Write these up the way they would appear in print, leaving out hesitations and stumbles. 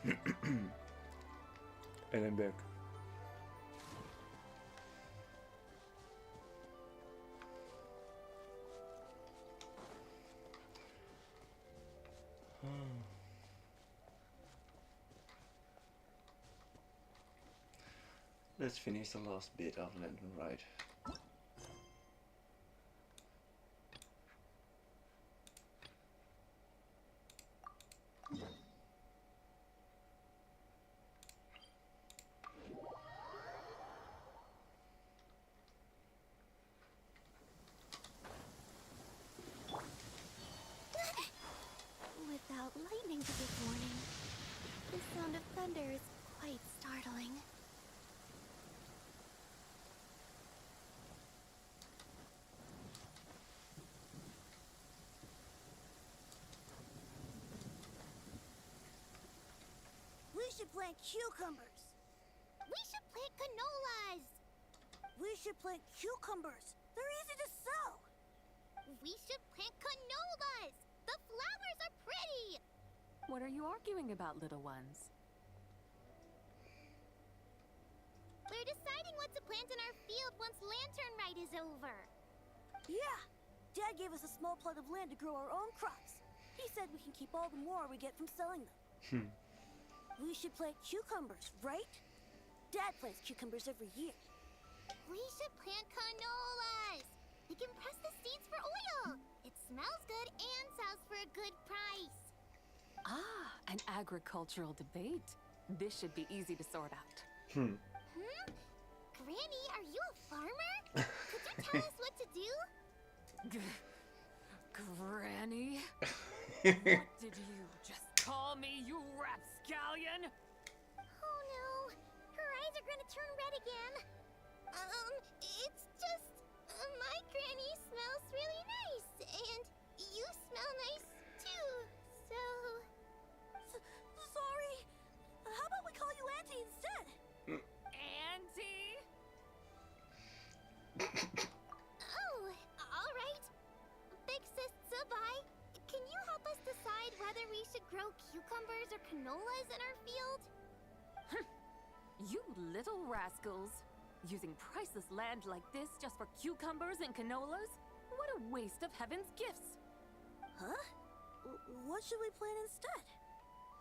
And I'm back. Let's finish the last bit of London Rite. Without lightning to give warning, the sound of thunder is quite startling. We should plant cucumbers. We should plant canolas! We should plant cucumbers. They're easy to sow. We should plant canolas! The flowers are pretty! What are you arguing about, little ones? We're deciding what to plant in our field once Lantern Rite is over. Yeah. Dad gave us a small plot of land to grow our own crops. He said we can keep all the more we get from selling them. We should plant cucumbers, right? Dad plants cucumbers every year. We should plant canolas! We can press the seeds for oil! It smells good and sells for a good price. Ah, an agricultural debate. This should be easy to sort out. Granny, are you a farmer? Could you tell us what to do? Granny? What did you just call me, you rapscallion? Oh no, her eyes are gonna turn red again. It's just, my granny smells really nice, and you smell nice too, so... Sorry. How about we call you Auntie instead? Auntie? Oh, all right. Big Sis Zubai, can you help us decide whether we should grow cucumbers or canolas in our field? You little rascals. Using priceless land like this just for cucumbers and canolas? What a waste of heaven's gifts! Huh? What should we plant instead?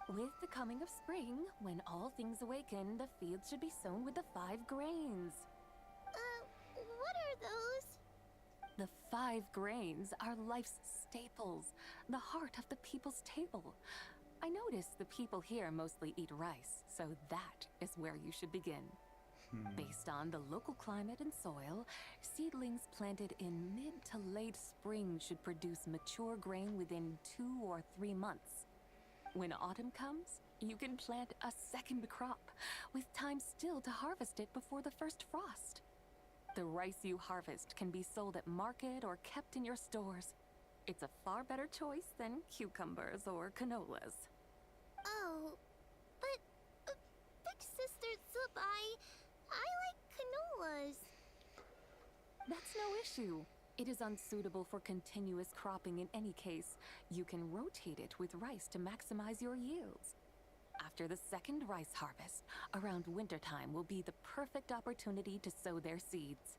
With the coming of spring, when all things awaken, the fields should be sown with the 5 grains. What are those? The 5 grains are life's staples, the heart of the people's table. I notice the people here mostly eat rice, so that is where you should begin. Based on the local climate and soil, seedlings planted in mid to late spring should produce mature grain within 2 or 3 months. When autumn comes, you can plant a second crop, with time still to harvest it before the first frost. The rice you harvest can be sold at market or kept in your stores. It's a far better choice than cucumbers or canolas. Oh, but Big Sister Zubai, I like canolas. That's no issue. It is unsuitable for continuous cropping in any case. You can rotate it with rice to maximize your yields. After the second rice harvest, around wintertime will be the perfect opportunity to sow their seeds.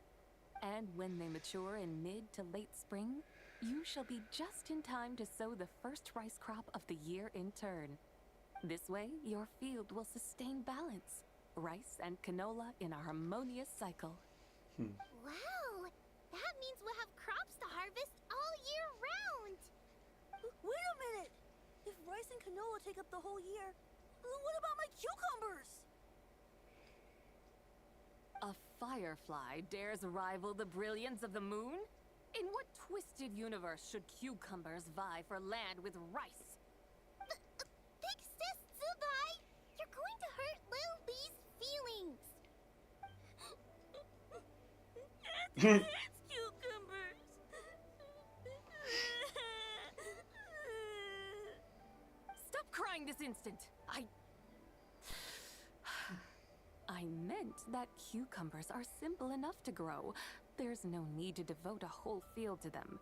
And when they mature in mid to late spring, you shall be just in time to sow the first rice crop of the year in turn. This way, your field will sustain balance. Rice and canola in a harmonious cycle. Wow, that means we'll have crops to harvest all year round. Wait a minute! If rice and canola take up the whole year, what about my cucumbers? A firefly dares rival the brilliance of the moon? In what twisted universe should cucumbers vie for land with rice? Big Sis Zubai, you're going to hurt Lil Bee's feelings. Auntie hates cucumbers. Stop crying this instant! I meant that cucumbers are simple enough to grow. There's no need to devote a whole field to them.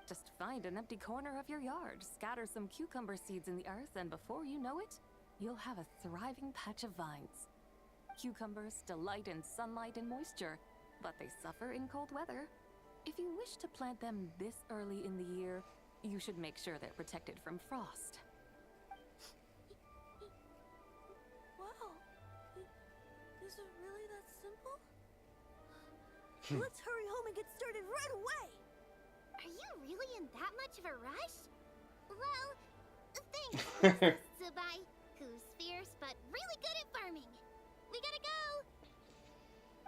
Just find an empty corner of your yard, scatter some cucumber seeds in the earth, and before you know it, you'll have a thriving patch of vines. Cucumbers delight in sunlight and moisture, but they suffer in cold weather. If you wish to plant them this early in the year, you should make sure they're protected from frost. Wow. Is it really that simple? Let's hurry home and get started right away! Are you really in that much of a rush? Well, thanks, Princess Zubai, who's fierce but really good at farming. We gotta go!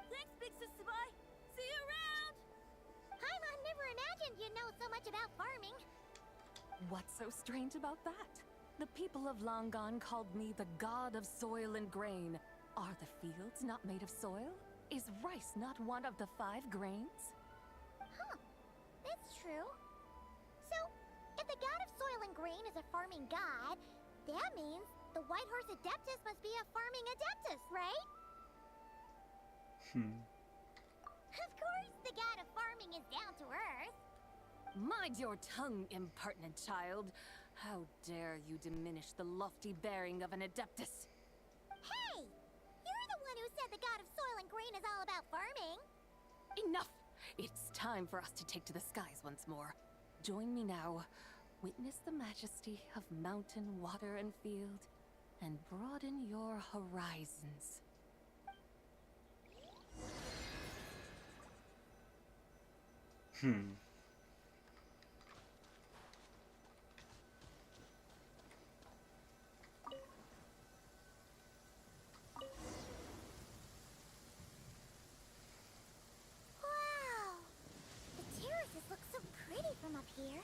Thanks, Big Sis Sabai. See you around! Paimon never imagined you'd know so much about farming. What's so strange about that? The people of long gone called me the god of soil and grain. Are the fields not made of soil? Is rice not one of the 5 grains? Huh, that's true. So, if the god of soil and grain is a farming god, that means the White Horse Adeptus must be a farming adeptus, right? Of course, the god of farming is down to earth. Mind your tongue, impertinent child. How dare you diminish the lofty bearing of an adeptus? Hey! You're the one who said the god of soil and grain is all about farming. Enough! It's time for us to take to the skies once more. Join me now. Witness the majesty of mountain, water, and field, and broaden your horizons. Wow! The terraces look so pretty from up here.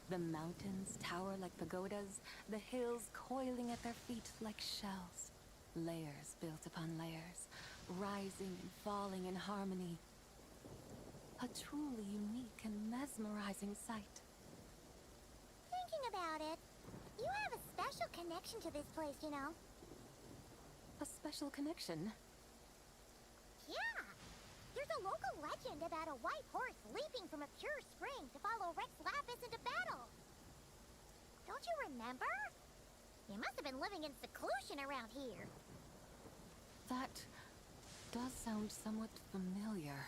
The mountains tower like pagodas, the hills coiling at their feet like shells. Layers built upon layers, rising and falling in harmony. A truly unique and mesmerizing sight. Thinking about it, you have a special connection to this place, you know. A special connection? Yeah! There's a local legend about a white horse leaping from a pure spring to follow Rex Lapis into battle. Don't you remember? You must have been living in seclusion around here. That does sound somewhat familiar.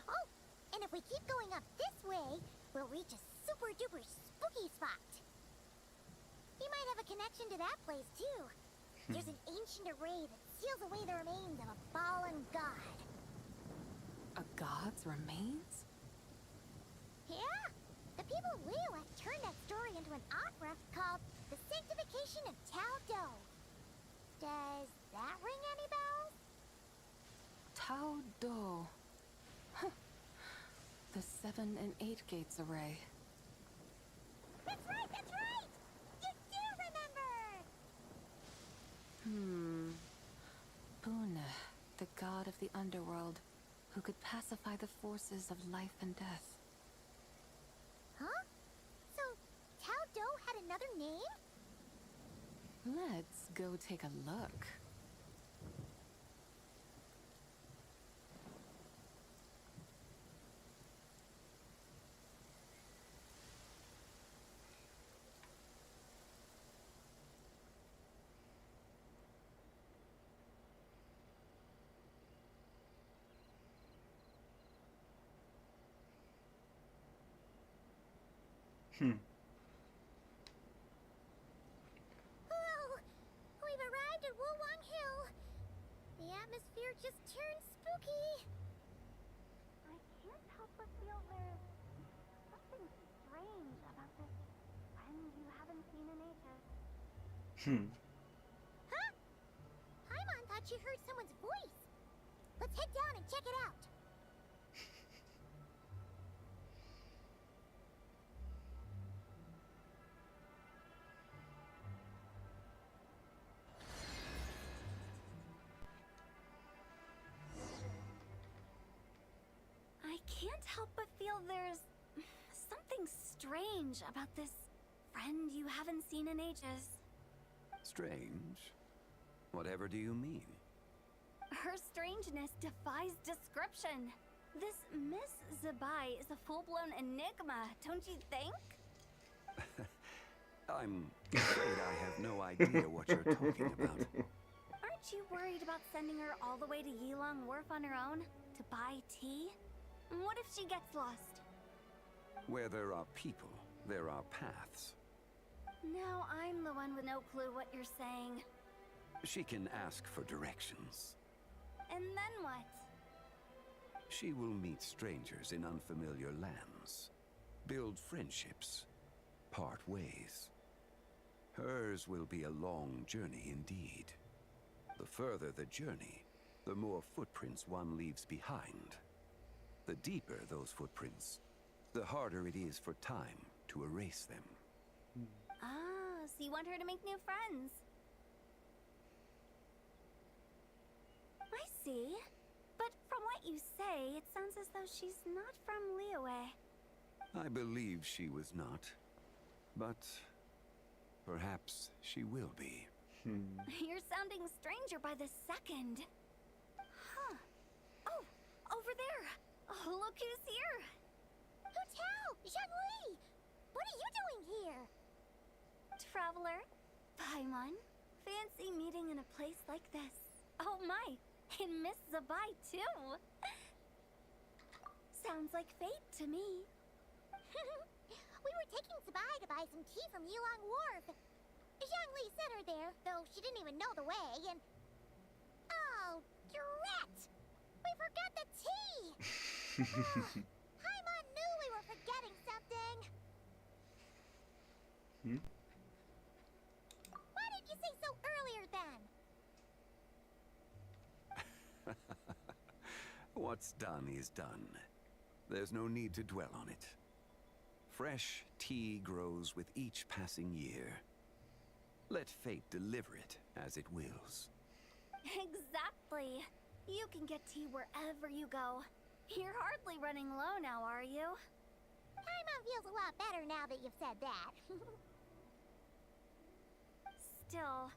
Oh, and if we keep going up this way, we'll reach a super-duper spooky spot. You might have a connection to that place, too. There's an ancient array that seals away the remains of a fallen god. A god's remains? Yeah? The people of Liyue turned that story into an opera called The Sanctification of Tao Do. Does that ring any bells? Tao Do. Huh. The 7 and 8 gates array. That's right, that's right! You do remember! Puna, the god of the underworld, who could pacify the forces of life and death. Huh? So, Tao Do had another name? Let's go take a look. Oh, we've arrived at Wulwang Hill. The atmosphere just turned spooky. I can't help but feel there's something strange about this friend you haven't seen in ages. Huh? Paimon thought she heard someone's voice. Let's head down and check it out. I can't help but feel there's something strange about this friend you haven't seen in ages. Strange? Whatever do you mean? Her strangeness defies description. This Miss Zabai is a full-blown enigma, don't you think? I'm afraid I have no idea what you're talking about. Aren't you worried about sending her all the way to Yilong Wharf on her own to buy tea? What if she gets lost? Where there are people, there are paths. Now I'm the one with no clue what you're saying. She can ask for directions. And then what? She will meet strangers in unfamiliar lands, build friendships, part ways. Hers will be a long journey indeed. The further the journey, the more footprints one leaves behind. The deeper those footprints, the harder it is for time to erase them. Ah, so you want her to make new friends. I see. But from what you say, it sounds as though she's not from Liyue. I believe she was not, but perhaps she will be. You're sounding stranger by the second. Huh. Oh, over there. Oh, look who's here. Hotel! Zhongli! What are you doing here? Traveler, Paimon. Fancy meeting in a place like this. Oh my, and Miss Zabai too. Sounds like fate to me. We were taking Zabai to buy some tea from Yilong Wharf. Zhongli sent her there, though she didn't even know the way, and... Oh, drat! We forgot the tea! Paimon knew we were forgetting something! Why didn't you say so earlier then? What's done is done. There's no need to dwell on it. Fresh tea grows with each passing year. Let fate deliver it as it wills. Exactly. You can get tea wherever you go. You're hardly running low now, are you? Paimon feels a lot better now that you've said that. Still,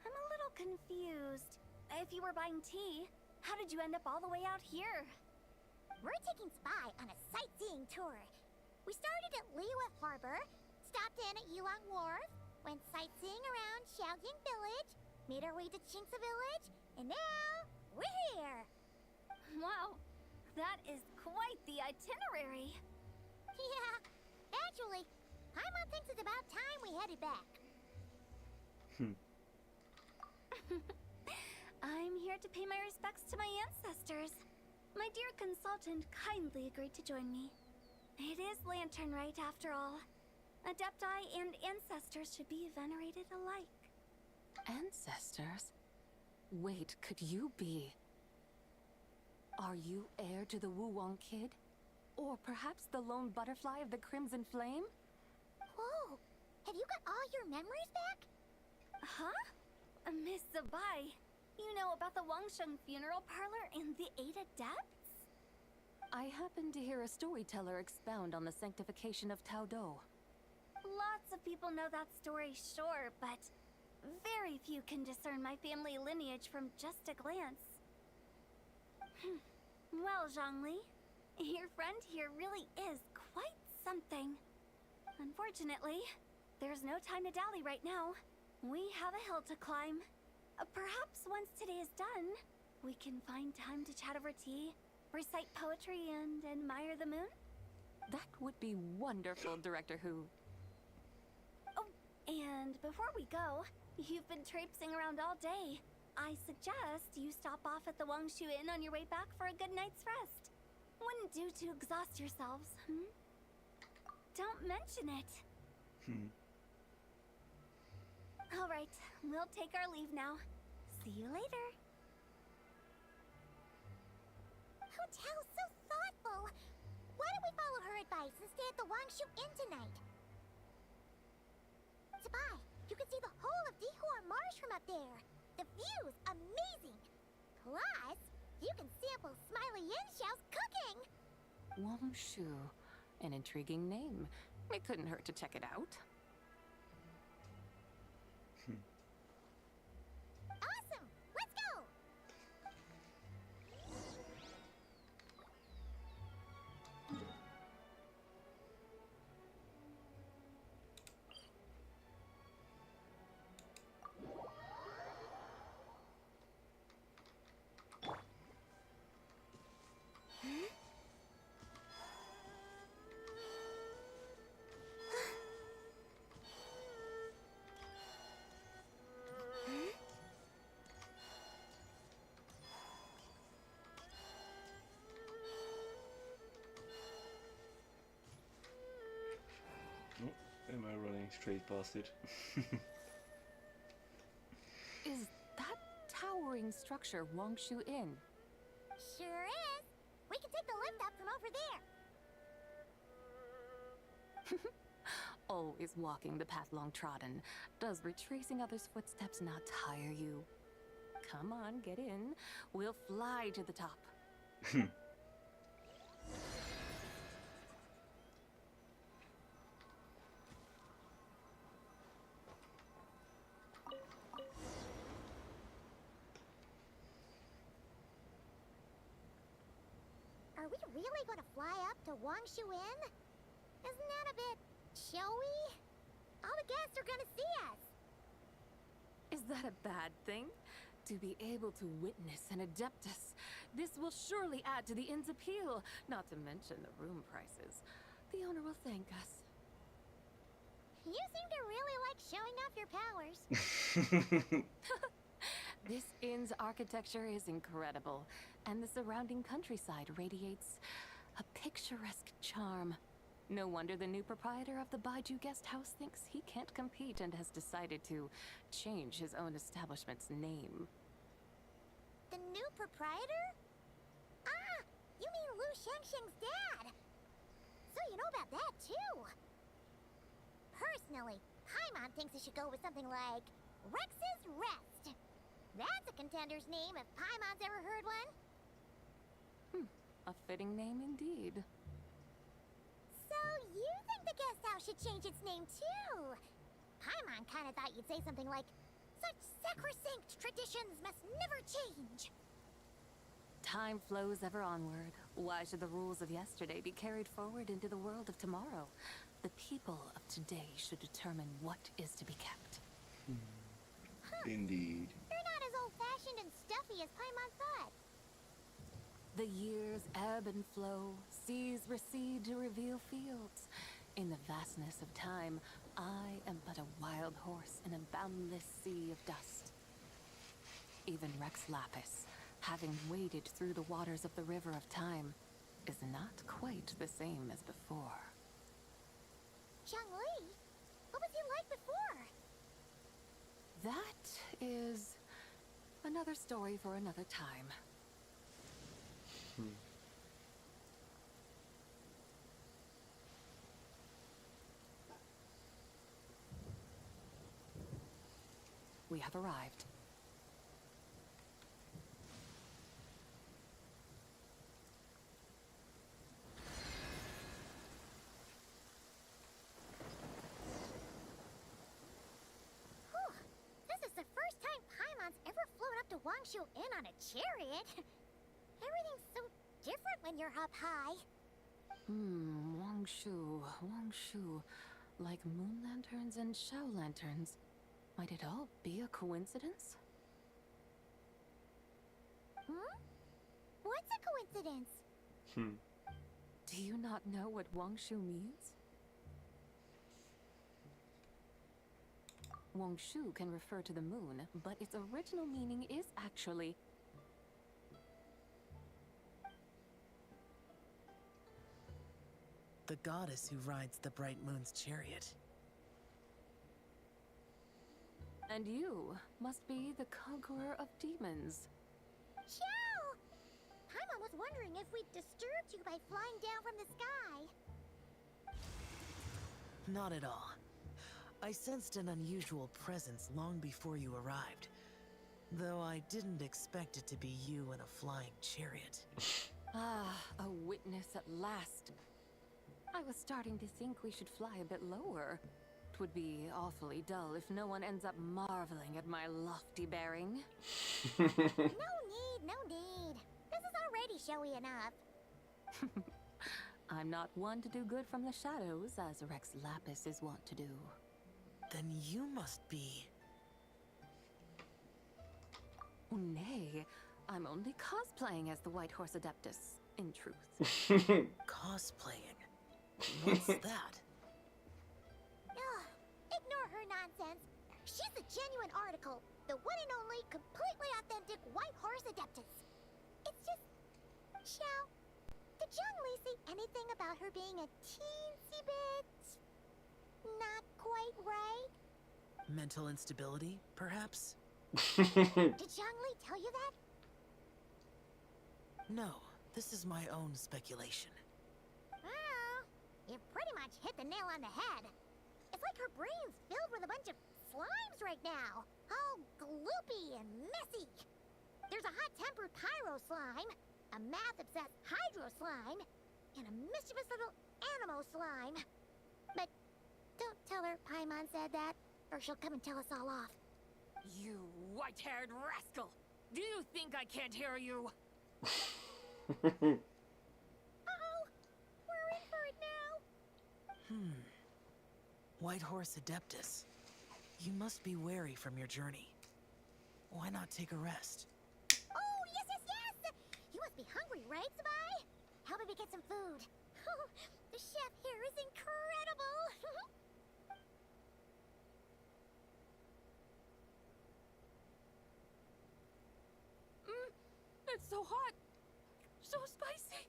I'm a little confused. If you were buying tea, how did you end up all the way out here? We're taking Spy on a sightseeing tour. We started at Liyue Harbor, stopped in at Yilong Wharf, went sightseeing around Xiaojing Village, made our way to Qingce Village, and now we're here. Wow, that is quite the itinerary. Yeah, actually, Paimon thinks it's about time we headed back. I'm here to pay my respects to my ancestors. My dear consultant kindly agreed to join me. It is Lantern Rite, after all. Adepti and ancestors should be venerated alike. Ancestors? Wait, could you be? Are you heir to the Wulong Kid? Or perhaps the lone butterfly of the Crimson Flame? Whoa, have you got all your memories back? Huh? Miss Zabai, you know about the Wangsheng funeral parlor and the 8 adepts? I happened to hear a storyteller expound on the sanctification of Taodo. Lots of people know that story, sure, but very few can discern my family lineage from just a glance. Well, Zhongli, your friend here really is quite something. Unfortunately, there's no time to dally right now. We have a hill to climb. Perhaps once today is done, we can find time to chat over tea, recite poetry, and admire the moon? That would be wonderful, Director Who. Oh, and before we go, you've been traipsing around all day. I suggest you stop off at the Wangshu Inn on your way back for a good night's rest. Wouldn't do to exhaust yourselves, Don't mention it. All right, we'll take our leave now. See you later. Hotel's so thoughtful. Why don't we follow her advice and stay at the Wangshu Inn tonight? Zabai, you can see the whole of Dihua Marsh from up there. The view's amazing. Plus, you can sample Smiley Yinxiao's cooking. Wangshu. An intriguing name. It couldn't hurt to check it out. Awesome! Let's go! running straight past it. Is that towering structure Wongshu Inn? Sure is. We can take the lift up from over there. Always walking the path long trodden. Does retracing others' footsteps not tire you? Come on, get in. We'll fly to the top. Are we really going to fly up to Wongshu Inn? Isn't that a bit showy? All the guests are going to see us. Is that a bad thing? To be able to witness an Adeptus. This will surely add to the inn's appeal, not to mention the room prices. The owner will thank us. You seem to really like showing off your powers. This inn's architecture is incredible, and the surrounding countryside radiates a picturesque charm. No wonder the new proprietor of the Baiju guest house thinks he can't compete and has decided to change his own establishment's name. The new proprietor? Ah, you mean Lu Shengsheng's dad. So you know about that too. Personally, Paimon thinks it should go with something like Rex's Rest. That's a contender's name if Paimon's ever heard one. A fitting name indeed. So you think the guest house should change its name too? Paimon kinda thought you'd say something like, such sacrosanct traditions must never change. Time flows ever onward. Why should the rules of yesterday be carried forward into the world of tomorrow? The people of today should determine what is to be kept. Indeed. You're not as old-fashioned and stuffy as Paimon thought. The years ebb and flow, seas recede to reveal fields. In the vastness of time, I am but a wild horse in a boundless sea of dust. Even Rex Lapis, having waded through the waters of the river of time, is not quite the same as before. Zhongli, what was he like before? That is another story for another time. We have arrived. Whew, this is the first time Paimon's ever flown up to Wongshu Inn on a chariot. Everything's so different when you're up high. Wongshu. Like moon lanterns and shao lanterns. Might it all be a coincidence? What's a coincidence? Do you not know what Wongshu means? Wongshu can refer to the moon, but its original meaning is actually the goddess who rides the bright moon's chariot. And you must be the conqueror of demons. Chow! Paimon was wondering if we'd disturbed you by flying down from the sky. Not at all. I sensed an unusual presence long before you arrived. Though I didn't expect it to be you in a flying chariot. A witness at last. I was starting to think we should fly a bit lower. It would be awfully dull if no one ends up marveling at my lofty bearing. No need. This is already showy enough. I'm not one to do good from the shadows, as Rex Lapis is wont to do. Then you must be... Nay, I'm only cosplaying as the White Horse Adeptus, in truth. cosplaying? What's that? Ugh, ignore her nonsense. She's the genuine article, the one and only, completely authentic White Horse Adeptus. It's just... Xiao, did Zhongli say anything about her being a teensy bit... not quite right. Mental instability, perhaps? Did Zhongli tell you that? No, this is my own speculation. Well, you pretty much hit the nail on the head. It's like her brain's filled with a bunch of slimes right now. All gloopy and messy. There's a hot-tempered pyro slime, a math-obsessed hydro slime, and a mischievous little animo slime. But don't tell her Paimon said that, or she'll come and tell us all off. You white-haired rascal! Do you think I can't hear you? Uh-oh! We're in for it now! White Horse Adeptus. You must be weary from your journey. Why not take a rest? Oh, yes, yes, yes! You must be hungry, right, Sabai? How about we get some food? The chef here is incredible! It's so hot! So spicy!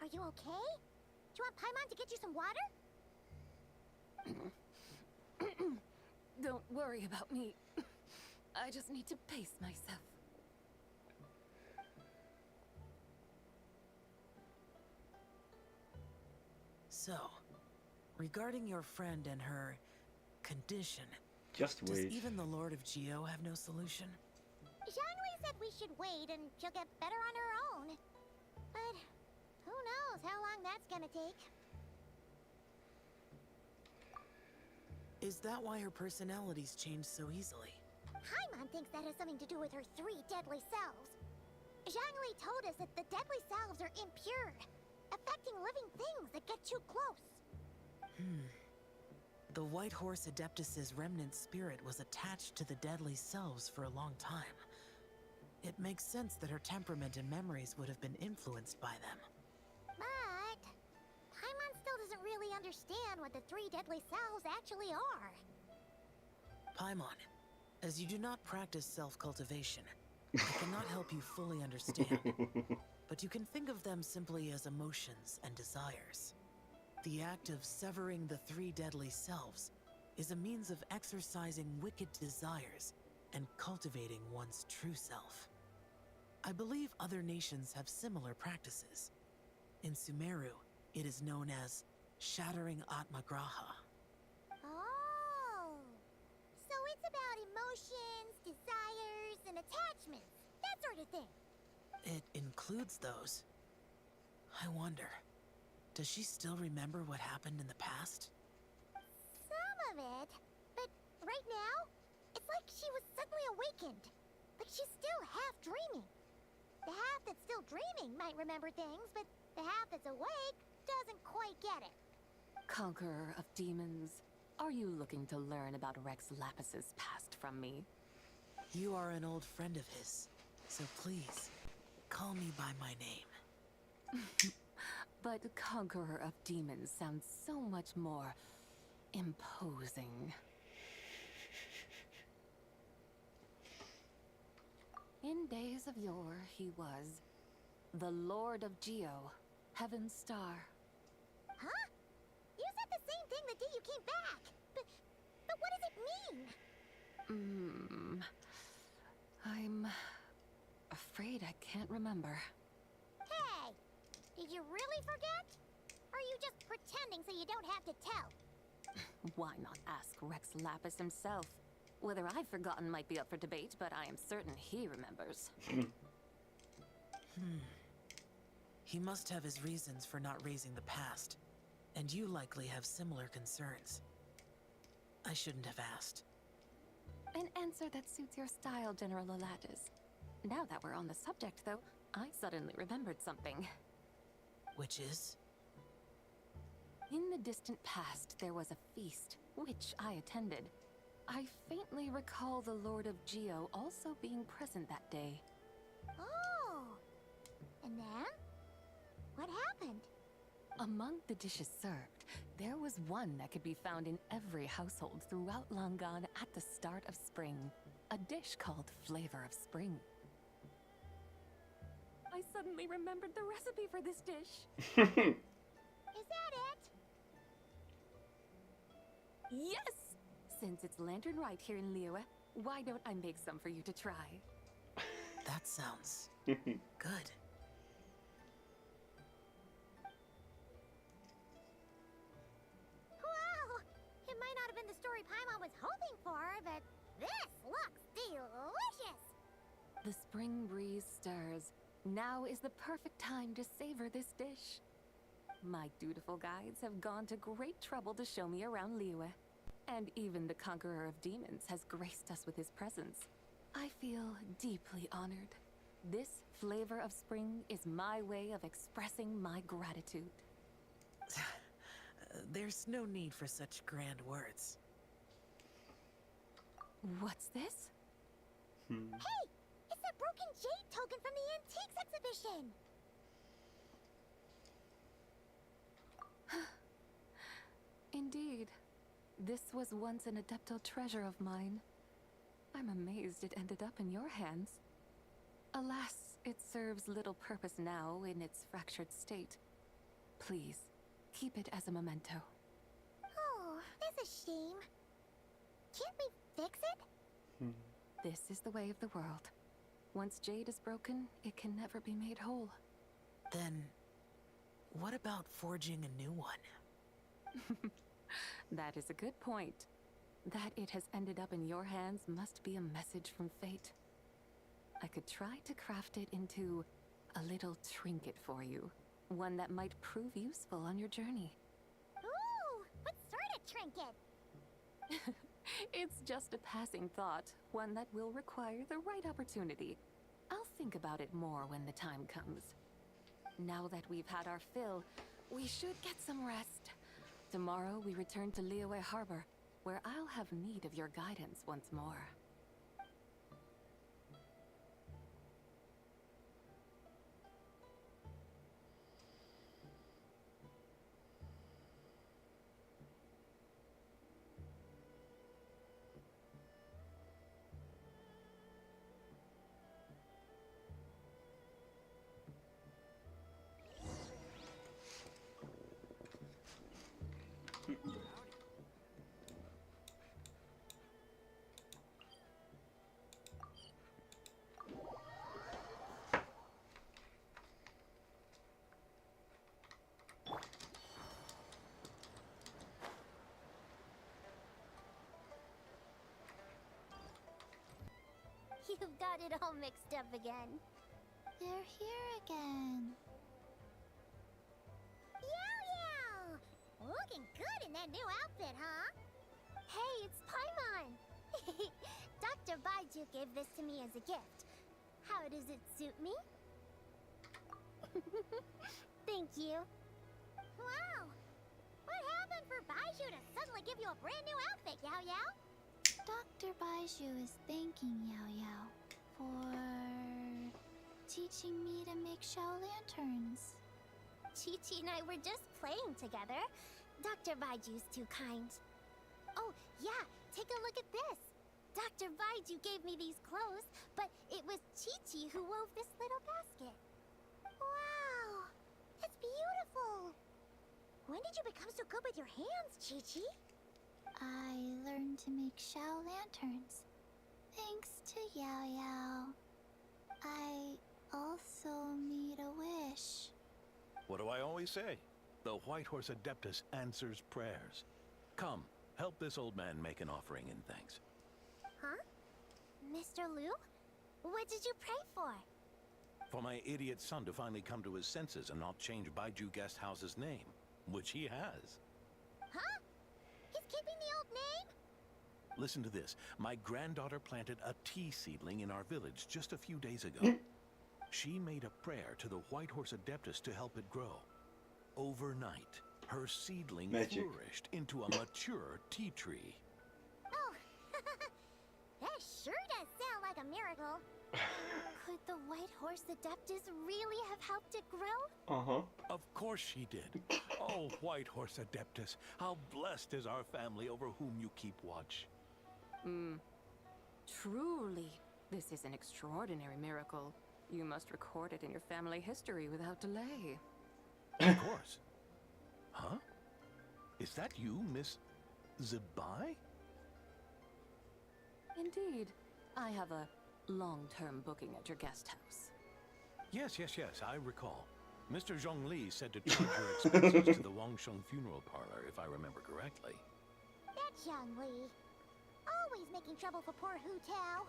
Are you okay? Do you want Paimon to get you some water? Don't worry about me. I just need to pace myself. So, regarding your friend and her condition, Just does wait. even the Lord of Geo have no solution? Zhongli said we should wait and she'll get better on her own. But who knows how long that's gonna take. Is that why her personalities change so easily? Paimon thinks that has something to do with her 3 deadly selves. Zhongli told us that the deadly selves are impure, affecting living things that get too close. The White Horse Adeptus's remnant spirit was attached to the deadly selves for a long time. It makes sense that her temperament and memories would have been influenced by them. But Paimon still doesn't really understand what the 3 deadly selves actually are. Paimon, as you do not practice self-cultivation, I cannot help you fully understand, but you can think of them simply as emotions and desires. The act of severing the 3 deadly selves is a means of exercising wicked desires and cultivating one's true self. I believe other nations have similar practices. In Sumeru, it is known as shattering Atmagraha. Oh, so it's about emotions, desires, and attachments, that sort of thing. It includes those. I wonder, does she still remember what happened in the past? Some of it, but right now, it's like she was suddenly awakened. Like she's still half dreaming. The half that's still dreaming might remember things, but the half that's awake doesn't quite get it. Conqueror of demons, are you looking to learn about Rex Lapis's past from me? You are an old friend of his, so please, call me by my name. But Conqueror of Demons sounds so much more imposing. In days of yore, he was the Lord of Geo, Heaven's Star. Huh? You said the same thing the day you came back. But what does it mean? I'm afraid I can't remember. Hey, did you really forget? Or are you just pretending so you don't have to tell? Why not ask Rex Lapis himself? Whether I've forgotten might be up for debate, but I am certain he remembers. He must have his reasons for not raising the past, and you likely have similar concerns. I shouldn't have asked. An answer that suits your style, General Olatis. Now that we're on the subject, though, I suddenly remembered something. Which is? In the distant past, there was a feast, which I attended. I faintly recall the Lord of Geo also being present that day. Oh. And then? What happened? Among the dishes served, there was one that could be found in every household throughout Langan at the start of spring. A dish called Flavor of Spring. I suddenly remembered the recipe for this dish. Is that it? Yes! Since it's Lantern Rite here in Liyue, why don't I make some for you to try? That sounds good. Wow! It might not have been the story Paimon was hoping for, but this looks delicious! The spring breeze stirs. Now is the perfect time to savor this dish. My dutiful guides have gone to great trouble to show me around Liyue. And even the conqueror of demons has graced us with his presence. I feel deeply honored. This flavor of spring is my way of expressing my gratitude. There's no need for such grand words. What's this? Hey! It's that broken jade token from the antiques exhibition! Indeed. This was once an adeptal treasure of mine. I'm amazed it ended up in your hands. Alas, it serves little purpose now in its fractured state. Please, keep it as a memento. Oh, that's a shame. Can't we fix it? This is the way of the world. Once jade is broken, it can never be made whole. Then, what about forging a new one? That is a good point. That it has ended up in your hands must be a message from fate. I could try to craft it into a little trinket for you. One that might prove useful on your journey. Ooh, what sort of trinket? It's just a passing thought, one that will require the right opportunity. I'll think about it more when the time comes. Now that we've had our fill, we should get some rest. Tomorrow we return to Liyue Harbor, where I'll have need of your guidance once more. You've got it all mixed up again. They're here again. Yow! Looking good in that new outfit, huh? Hey, it's Paimon! Dr. Baiju gave this to me as a gift. How does it suit me? Thank you. Wow! What happened for Baiju to suddenly give you a brand new outfit, Yao Yao? Dr. Baiju is thanking Yao Yao for teaching me to make shell lanterns. Chi-Chi and I were just playing together. Dr. Baiju's too kind. Oh, yeah, take a look at this. Dr. Baiju gave me these clothes, but it was Chi-Chi who wove this little basket. Wow, it's beautiful. When did you become so good with your hands, Chi-Chi? I learned to make shell lanterns, thanks to Yao Yao. I also made a wish. What do I always say? The White Horse Adeptus answers prayers. Come, help this old man make an offering in thanks. Huh? Mr. Liu? What did you pray for? For my idiot son to finally come to his senses and not change Baiju Guest House's name, which he has. Huh? He's keeping the old name? Listen to this. My granddaughter planted a tea seedling in our village just a few days ago. She made a prayer to the White Horse Adeptus to help it grow. Overnight, her seedling Magic. flourished into a mature tea tree. Oh, that sure does sound like a miracle. Could the White Horse Adeptus really have helped it grow? Uh-huh. Of course she did. Oh, White Horse Adeptus, how blessed is our family over whom you keep watch. Truly, this is an extraordinary miracle. You must record it in your family history without delay. Of course. Huh? Is that you, Miss... Zabai? Indeed. I have a long-term booking at your guest house. Yes, I recall. Mr. Zhongli said to charge your expenses to the Wangsheng funeral parlor, if I remember correctly. That's Young Lee. Always making trouble for poor Hu Tao.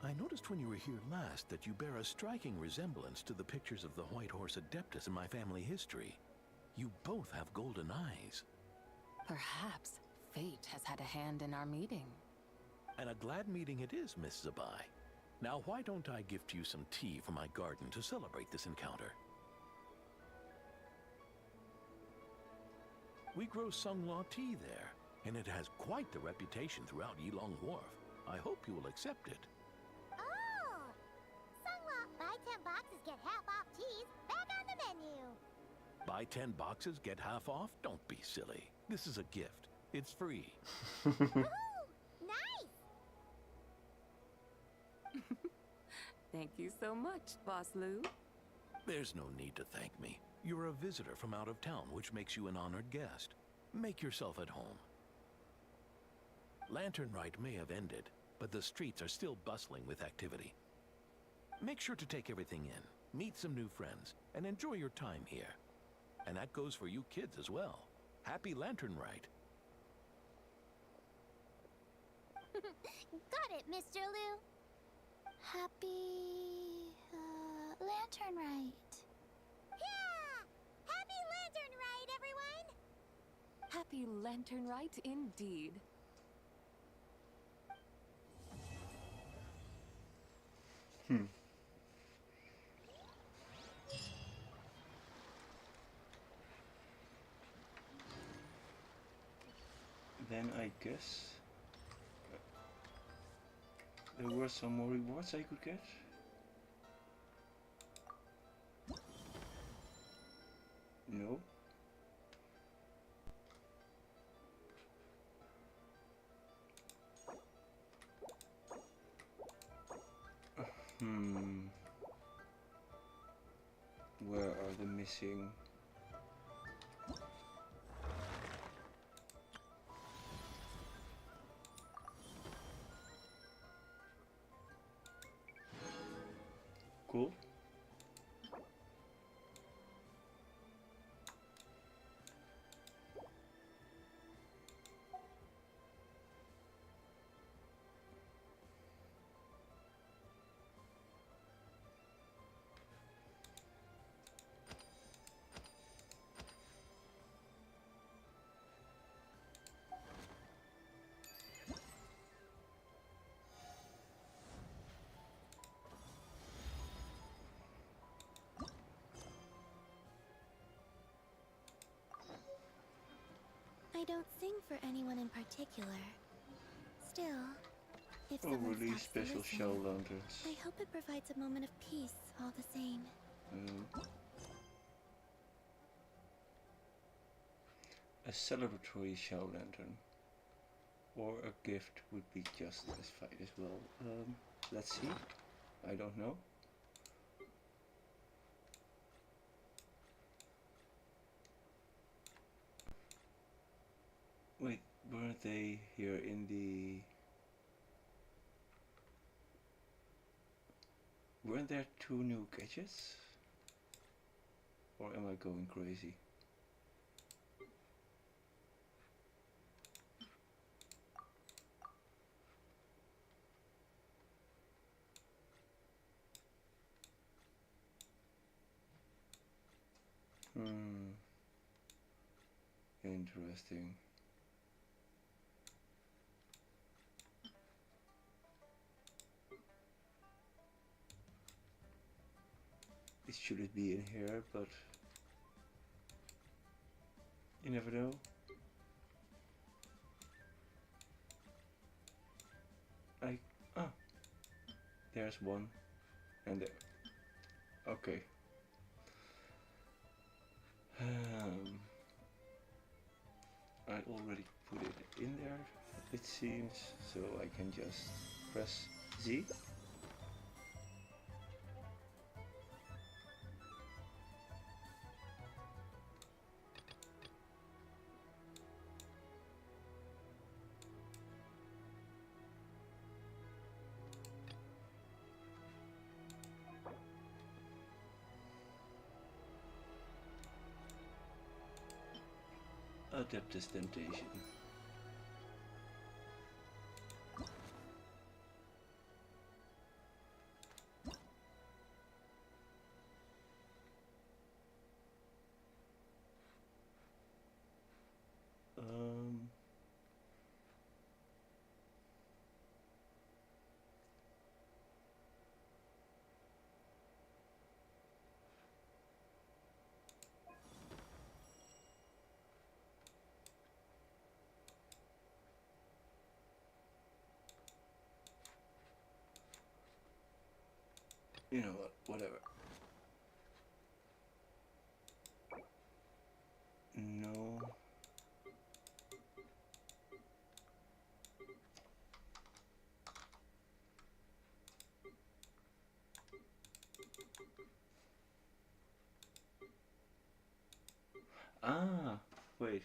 I noticed when you were here last that you bear a striking resemblance to the pictures of the White Horse Adeptus in my family history. You both have golden eyes. Perhaps fate has had a hand in our meeting. And a glad meeting it is, Miss Zabai. Now, why don't I gift you some tea from my garden to celebrate this encounter? We grow Sunglaw tea there, and it has quite the reputation throughout Yilong Wharf. I hope you will accept it. Oh! Sunglaw, buy 10 boxes, get half off teas, back on the menu. Buy 10 boxes, get half off? Don't be silly. This is a gift. It's free. Woohoo! Nice! Thank you so much, Boss Lou. There's no need to thank me. You're a visitor from out of town, which makes you an honored guest. Make yourself at home. Lantern Rite may have ended, but the streets are still bustling with activity. Make sure to take everything in, meet some new friends, and enjoy your time here. And that goes for you kids as well. Happy Lantern Rite. Got it, Mr. Liu. Happy Lantern Rite. Yeah! Happy Lantern Rite, everyone! Happy Lantern Rite indeed. Then I guess there were some more rewards I could get. No. Where are the missing? Cool. I don't sing for anyone in particular. Still, if Oh, someone release stops to special listen, shell lanterns. I hope it provides a moment of peace all the same. A celebratory shell lantern. Or a gift would be just as fine as well. Let's see. I don't know. Wait, weren't they here in the... Weren't there 2 new gadgets? Or am I going crazy? Interesting. It shouldn't be in here, but you never know. There's one, and there. Okay. I already put it in there, it seems, so I can just press Z. Adeptus dentation. You know what, whatever. No. Ah, wait.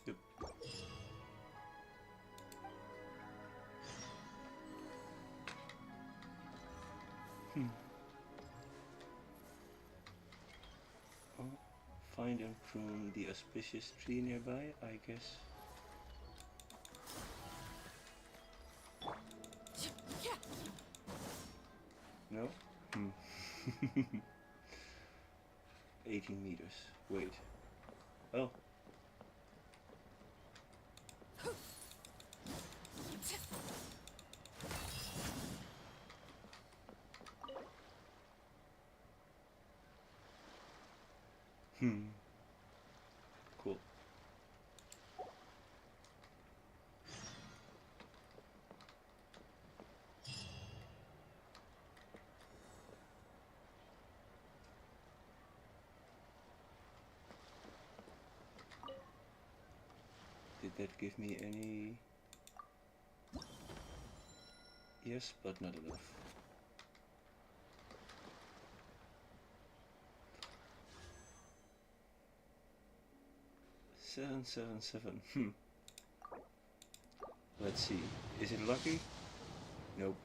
Yep. Oh, find and prune the auspicious tree nearby, I guess. No? 18 meters. Wait. Oh. Cool. Did that give me any? Yes, but not enough. Seven, seven, seven. Let's see. Is it lucky? Nope.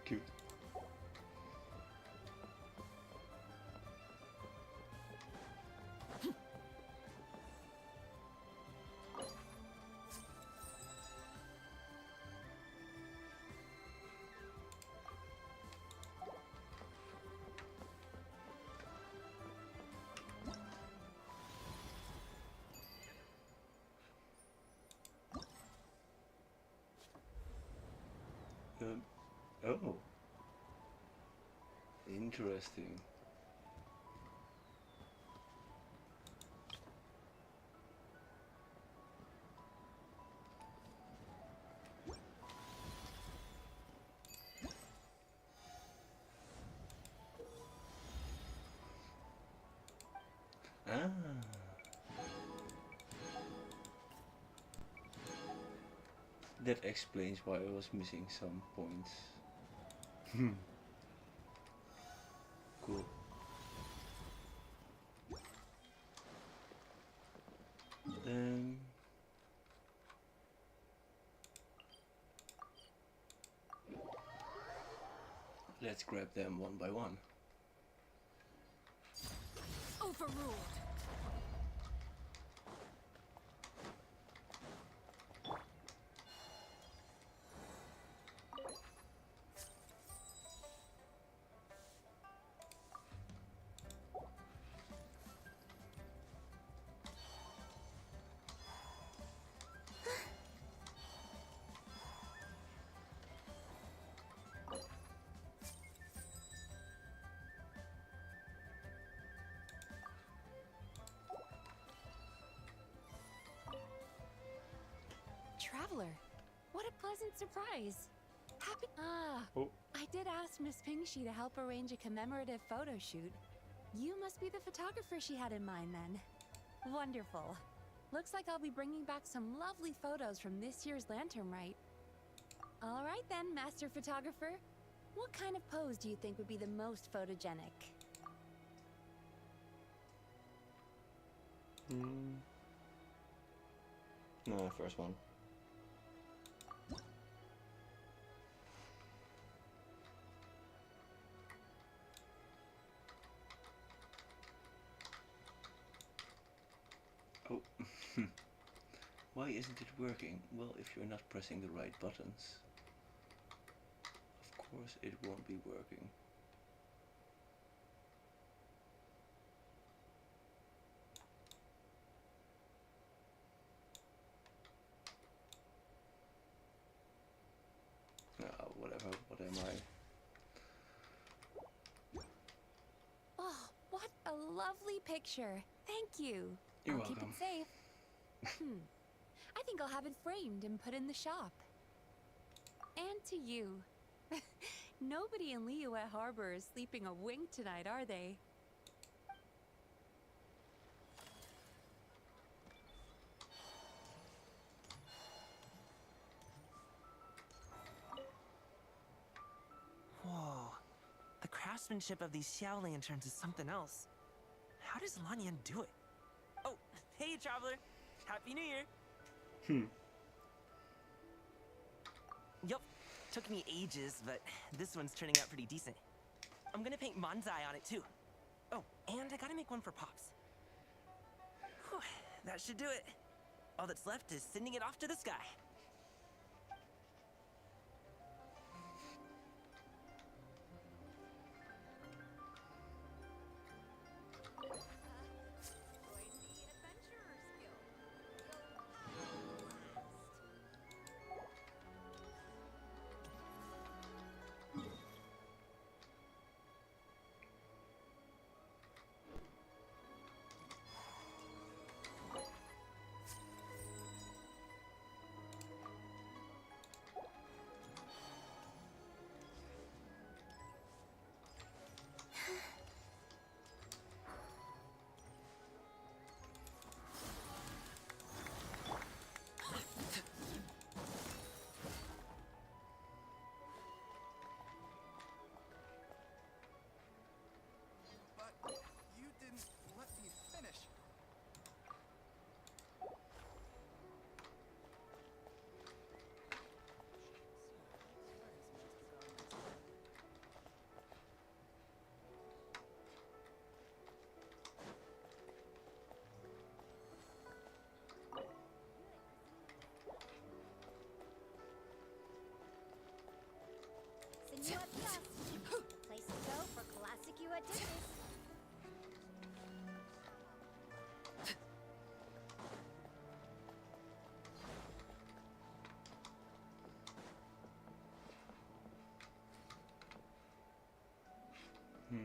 Cute. Oh, interesting. Ah. That explains why I was missing some points. Cool. Let's grab them one by one. Overruled. Traveler, what a pleasant surprise. Happy. Oh. I did ask Miss Pingshi to help arrange a commemorative photo shoot. You must be the photographer she had in mind then. Wonderful. Looks like I'll be bringing back some lovely photos from this year's lantern rite. All right then, master photographer. What kind of pose do you think would be the most photogenic? No, first one. Oh. Why isn't it working? Well, if you're not pressing the right buttons, of course it won't be working. Whatever, what am I? Oh, what a lovely picture. Thank you. You're I'll welcome. keep it safe. I think I'll have it framed and put in the shop. And to you. Nobody in Liyue Harbor is sleeping a wink tonight, are they? Whoa. The craftsmanship of these Xiao lanterns is something else. How does Lanyan do it? Oh, hey, traveler. Happy New Year. Yup. Took me ages, but this one's turning out pretty decent. I'm gonna paint Manzai on it too. Oh, and I gotta make one for Pops. Whew, that should do it. All that's left is sending it off to the sky. Senua Plus. Place to go for classic dishes. Hmm.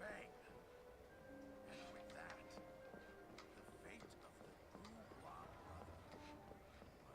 Bang! And with that, the fate of the Bourgeois brother was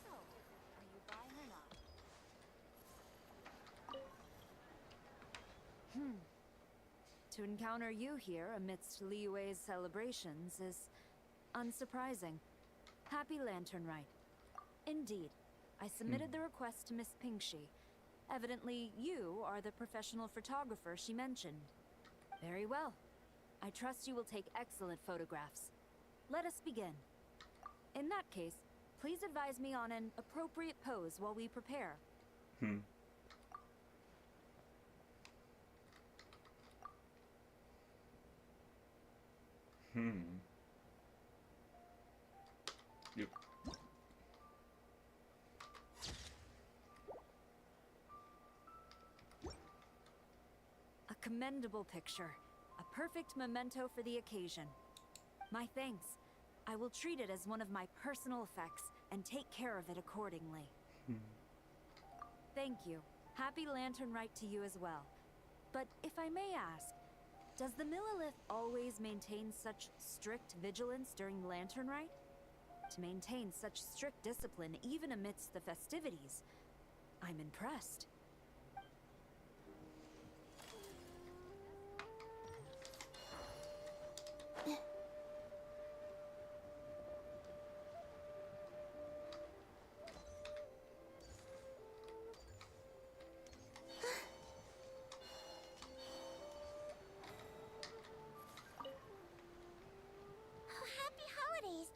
So, are you buying or not? To encounter you here amidst Liyue's celebrations is unsurprising. Happy Lantern Rite. Indeed, I submitted the request to Miss Pingshi. Evidently, you are the professional photographer she mentioned. Very well. I trust you will take excellent photographs. Let us begin. In that case, please advise me on an appropriate pose while we prepare. Hmm. Hmm. Yep. A commendable picture. A perfect memento for the occasion. My thanks. I will treat it as one of my personal effects and take care of it accordingly. Thank you. Happy Lantern Rite to you as well. But if I may ask, does the Millilith always maintain such strict vigilance during Lantern Rite? To maintain such strict discipline even amidst the festivities, I'm impressed.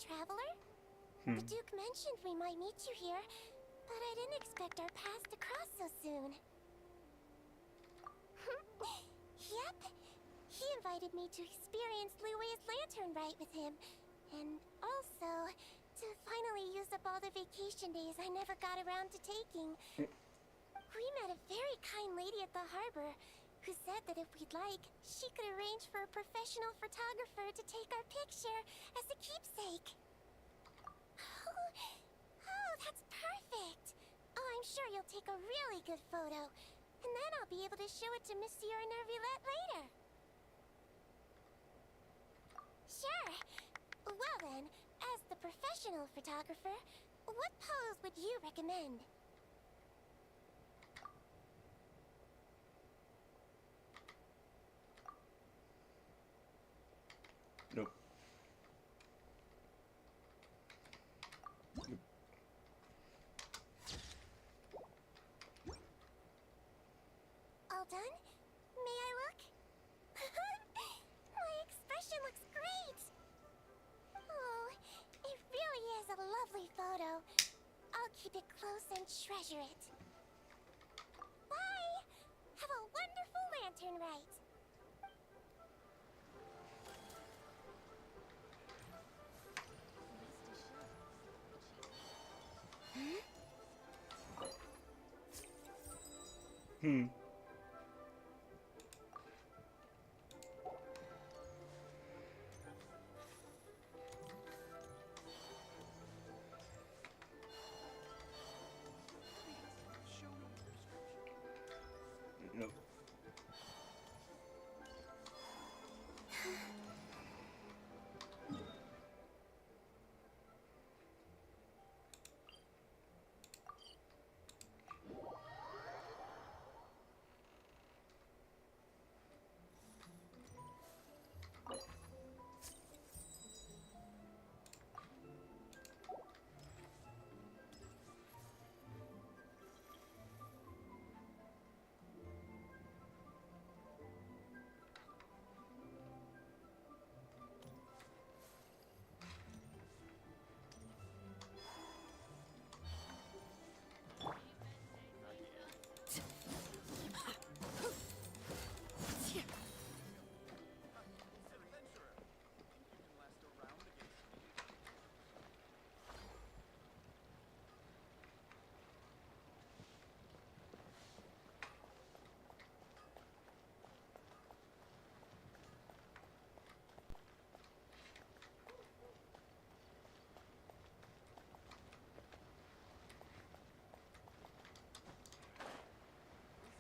Traveler? The Duke mentioned we might meet you here, but I didn't expect our paths to cross so soon. Yep. He invited me to experience Liyue's Lantern Rite with him, and also to finally use up all the vacation days I never got around to taking. We met a very kind lady at the harbor who said that if we'd like, she could arrange for a professional photographer to take our picture as a keepsake. Oh, that's perfect! Oh, I'm sure you'll take a really good photo, and then I'll be able to show it to Monsieur Nervillette later. Sure. Well then, as the professional photographer, what pose would you recommend? Nope. All done? May I look? My expression looks great! Oh, it really is a lovely photo. I'll keep it close and treasure it. Bye! Have a wonderful Lantern Rite! Hmm. Nope.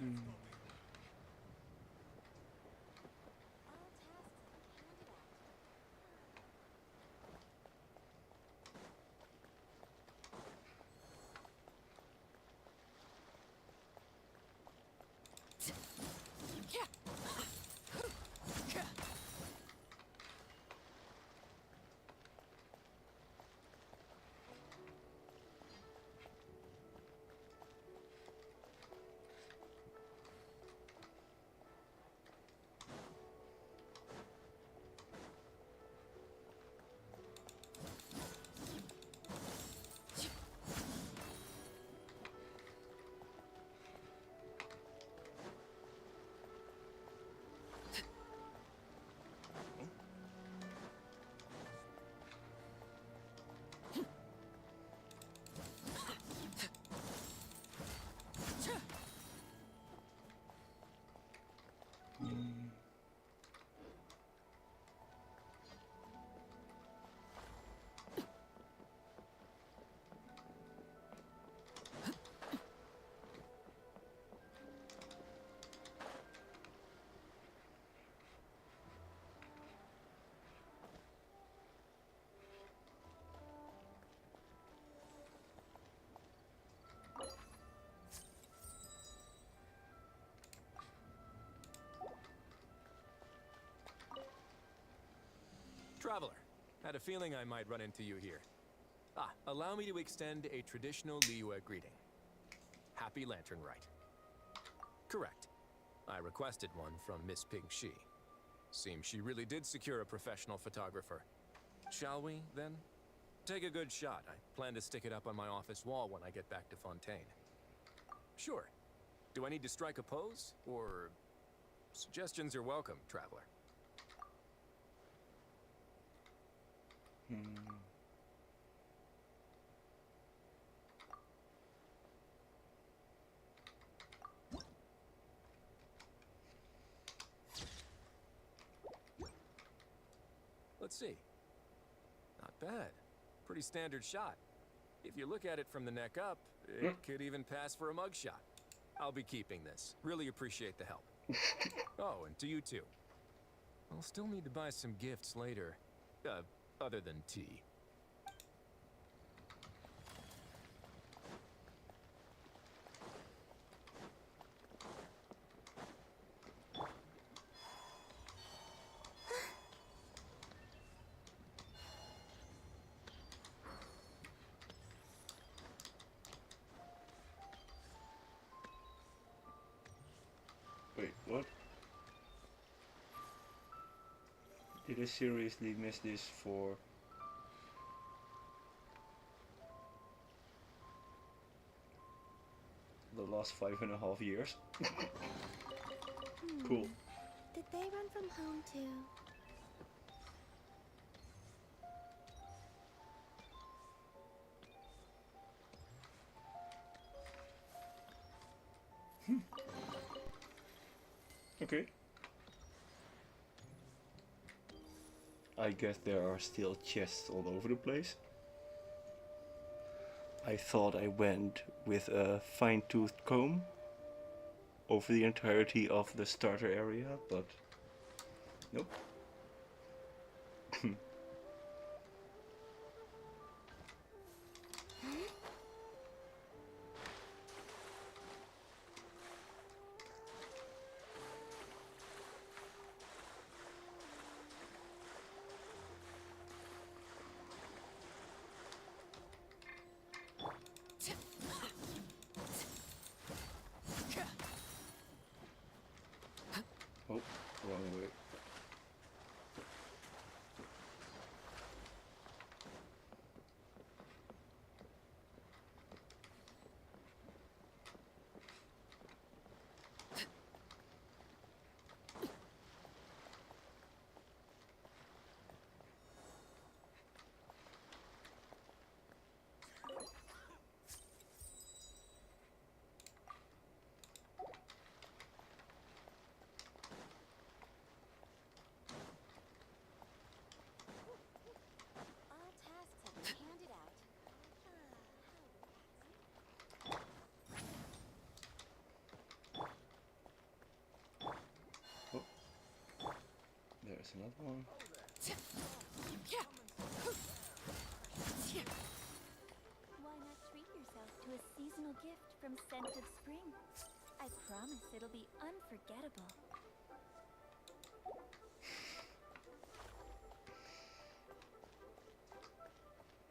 Hmm. Traveler, had a feeling I might run into you here. Allow me to extend a traditional Liyue greeting. Happy Lantern Rite. Correct. I requested one from Miss Ping Shi. Seems she really did secure a professional photographer. Shall we, then? Take a good shot. I plan to stick it up on my office wall when I get back to Fontaine. Sure. Do I need to strike a pose? Or... suggestions are welcome, Traveler. Let's see. Not bad. Pretty standard shot. If you look at it from the neck up, it could even pass for a mugshot. I'll be keeping this. Really appreciate the help. Oh, and to you too. I'll still need to buy some gifts later. Other than tea. Wait, what? Did I seriously miss this for... the last 5.5 years? Cool. Did they run from home too? Okay. I guess there are still chests all over the place. I thought I went with a fine-toothed comb over the entirety of the starter area, but nope. Oh, wrong way. There's another one. Why not treat yourself to a seasonal gift from Scent of Spring? I promise it'll be unforgettable.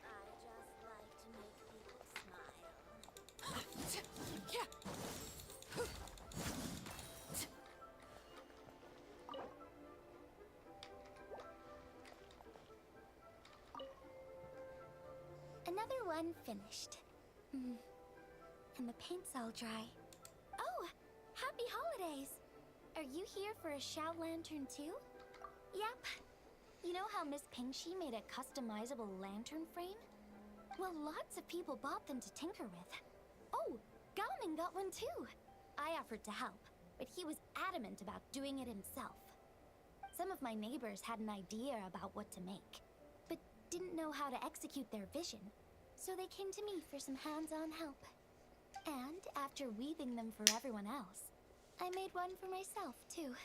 I just like to make people smile. Another one finished. And the paint's all dry. Oh, happy holidays! Are you here for a Shao lantern too? Yep. You know how Miss Pingshi made a customizable lantern frame? Well, lots of people bought them to tinker with. Oh, Gaoming got one too. I offered to help, but he was adamant about doing it himself. Some of my neighbors had an idea about what to make, but didn't know how to execute their vision, so they came to me for some hands-on help. And after weaving them for everyone else, I made one for myself too.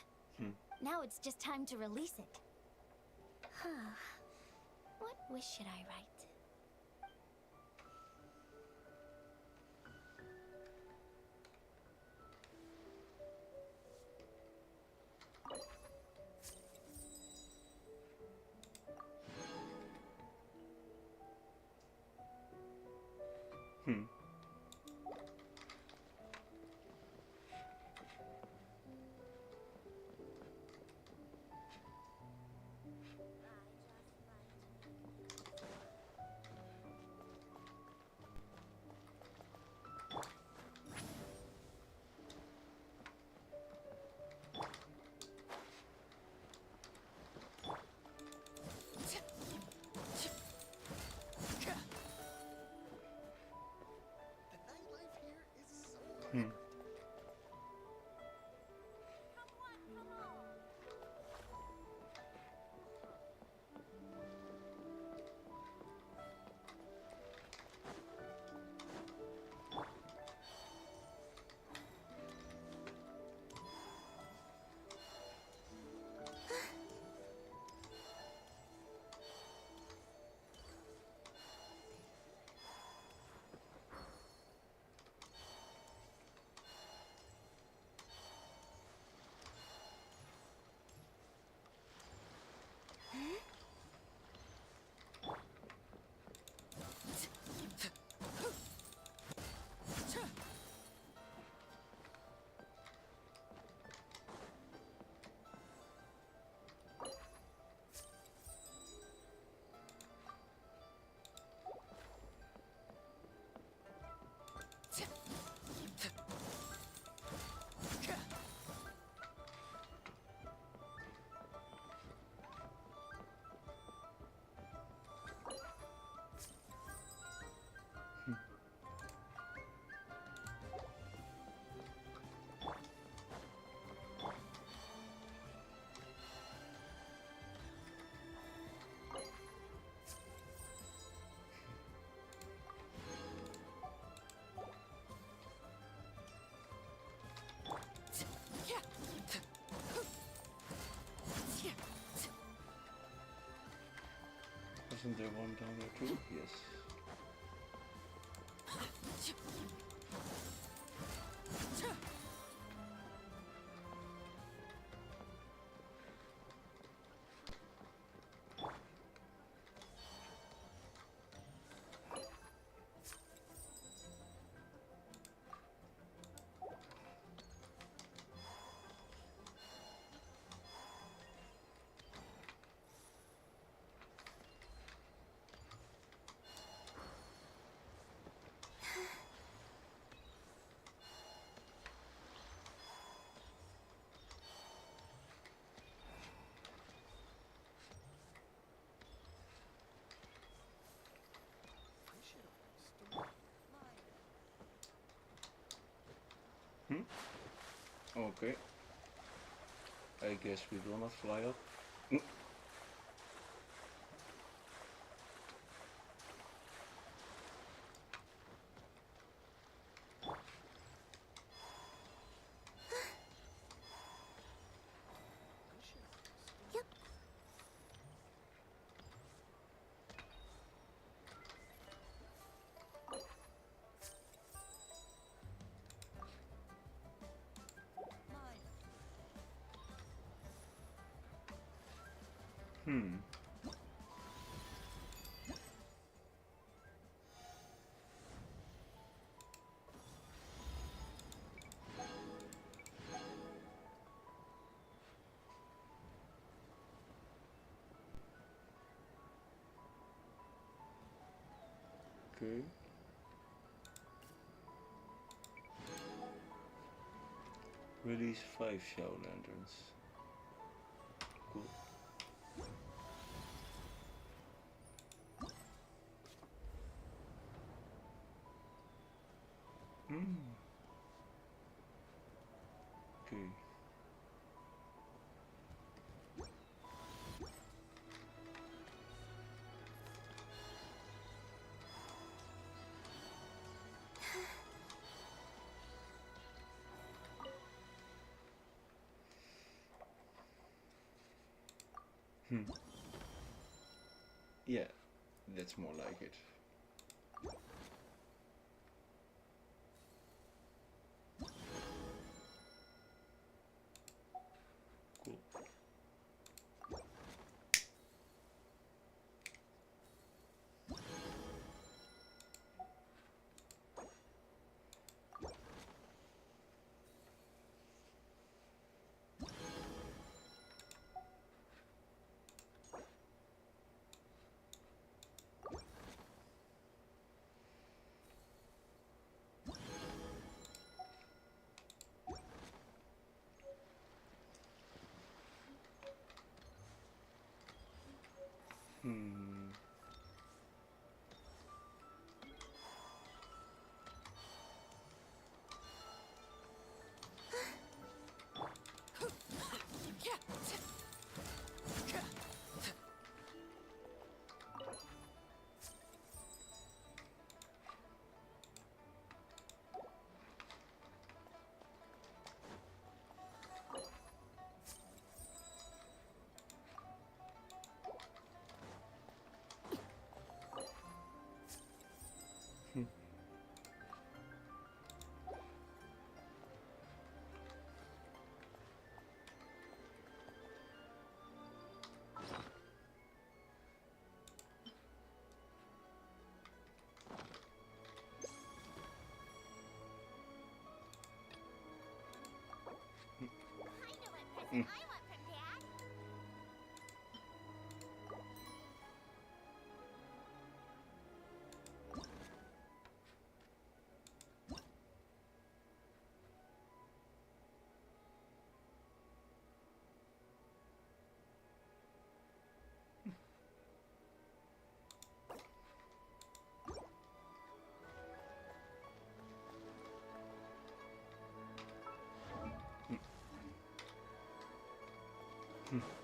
Now it's just time to release it. What wish should I write? Isn't there one down there too? Yes. Okay. I guess we will not fly up. Yep. Hmm. Okay. Release 5 shell lanterns. Cool. Okay. Yeah, that's more like it. Cool. Hmm. I know what present I want from Dad.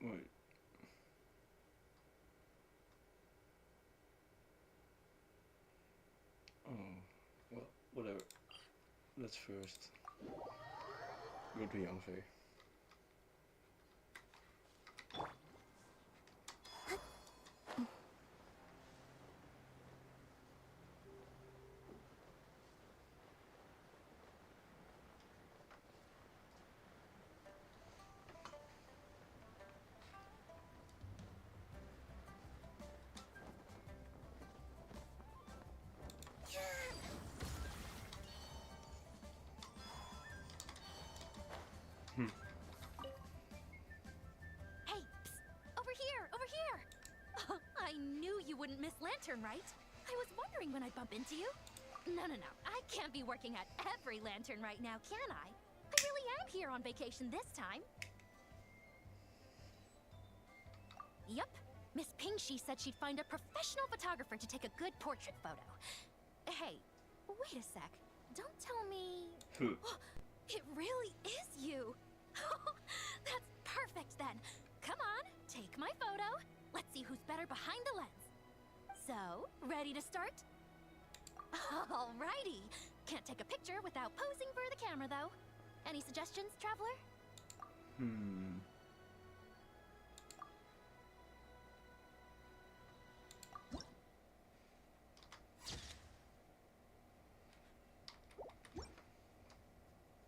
Wait. Oh, well, whatever. Let's first go to Yangfei. Hey, psst, over here, over here! Oh, I knew you wouldn't miss Lantern, right? I was wondering when I'd bump into you. No, I can't be working at every Lantern right now, can I? I really am here on vacation this time. Yup, Miss Pingshi said she'd find a professional photographer to take a good portrait photo. Hey, wait a sec. Don't tell me... It really is you! That's perfect then! Come on, take my photo. Let's see who's better behind the lens. So, ready to start? Alrighty! Can't take a picture without posing for the camera though. Any suggestions, traveler?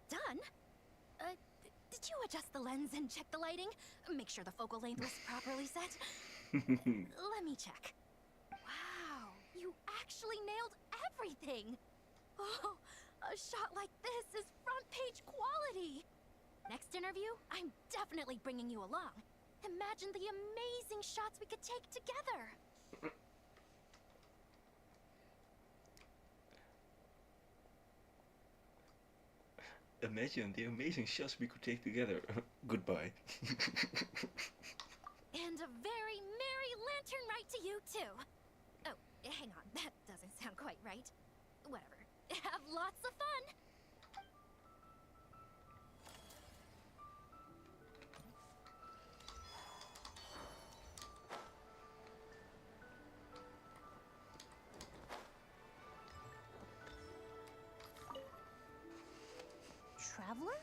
Done? Did you adjust the lens and check the lighting? Make sure the focal length was properly set? Let me check. Wow, you actually nailed everything! Oh, a shot like this is front page quality! Next interview, I'm definitely bringing you along. Imagine the amazing shots we could take together! Imagine the amazing shots we could take together. Goodbye. And a very merry lantern rite to you too! Oh, hang on, that doesn't sound quite right. Whatever. Have lots of fun! Traveler?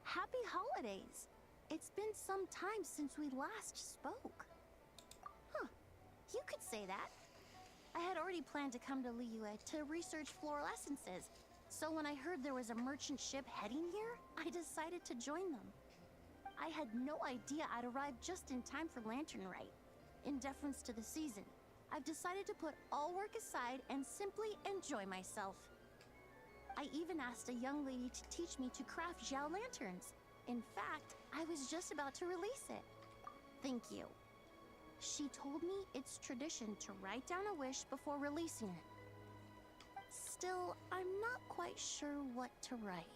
Happy holidays! It's been some time since we last spoke. Huh, you could say that. I had already planned to come to Liyue to research floral essences, so when I heard there was a merchant ship heading here, I decided to join them. I had no idea I'd arrive just in time for Lantern Rite. In deference to the season, I've decided to put all work aside and simply enjoy myself. I even asked a young lady to teach me to craft Zhao lanterns. In fact, I was just about to release it. Thank you. She told me it's tradition to write down a wish before releasing it. Still, I'm not quite sure what to write.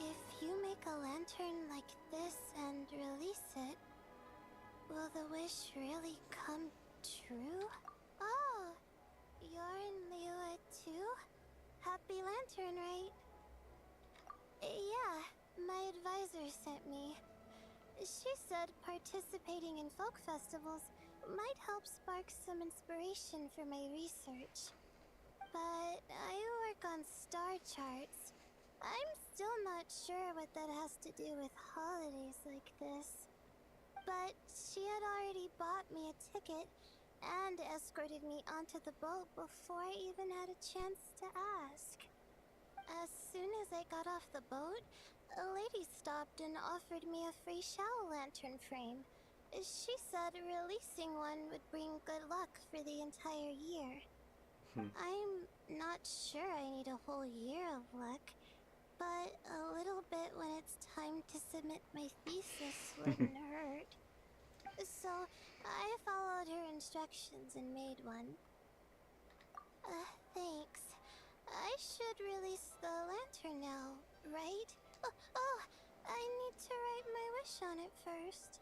If you make a lantern like this and release it, will the wish really come true? Oh, you're in Liyue too? Happy Lantern, right? Yeah, my advisor sent me. She said participating in folk festivals might help spark some inspiration for my research. But I work on star charts. I'm still not sure what that has to do with holidays like this. But she had already bought me a ticket and escorted me onto the boat before I even had a chance to ask. As soon as I got off the boat, a lady stopped and offered me a free Shao lantern frame. She said releasing one would bring good luck for the entire year. I'm not sure I need a whole year of luck, but a little bit when it's time to submit my thesis wouldn't hurt. So I followed her instructions and made one. Thanks. I should release the lantern now, right? Oh, I need to write my wish on it first.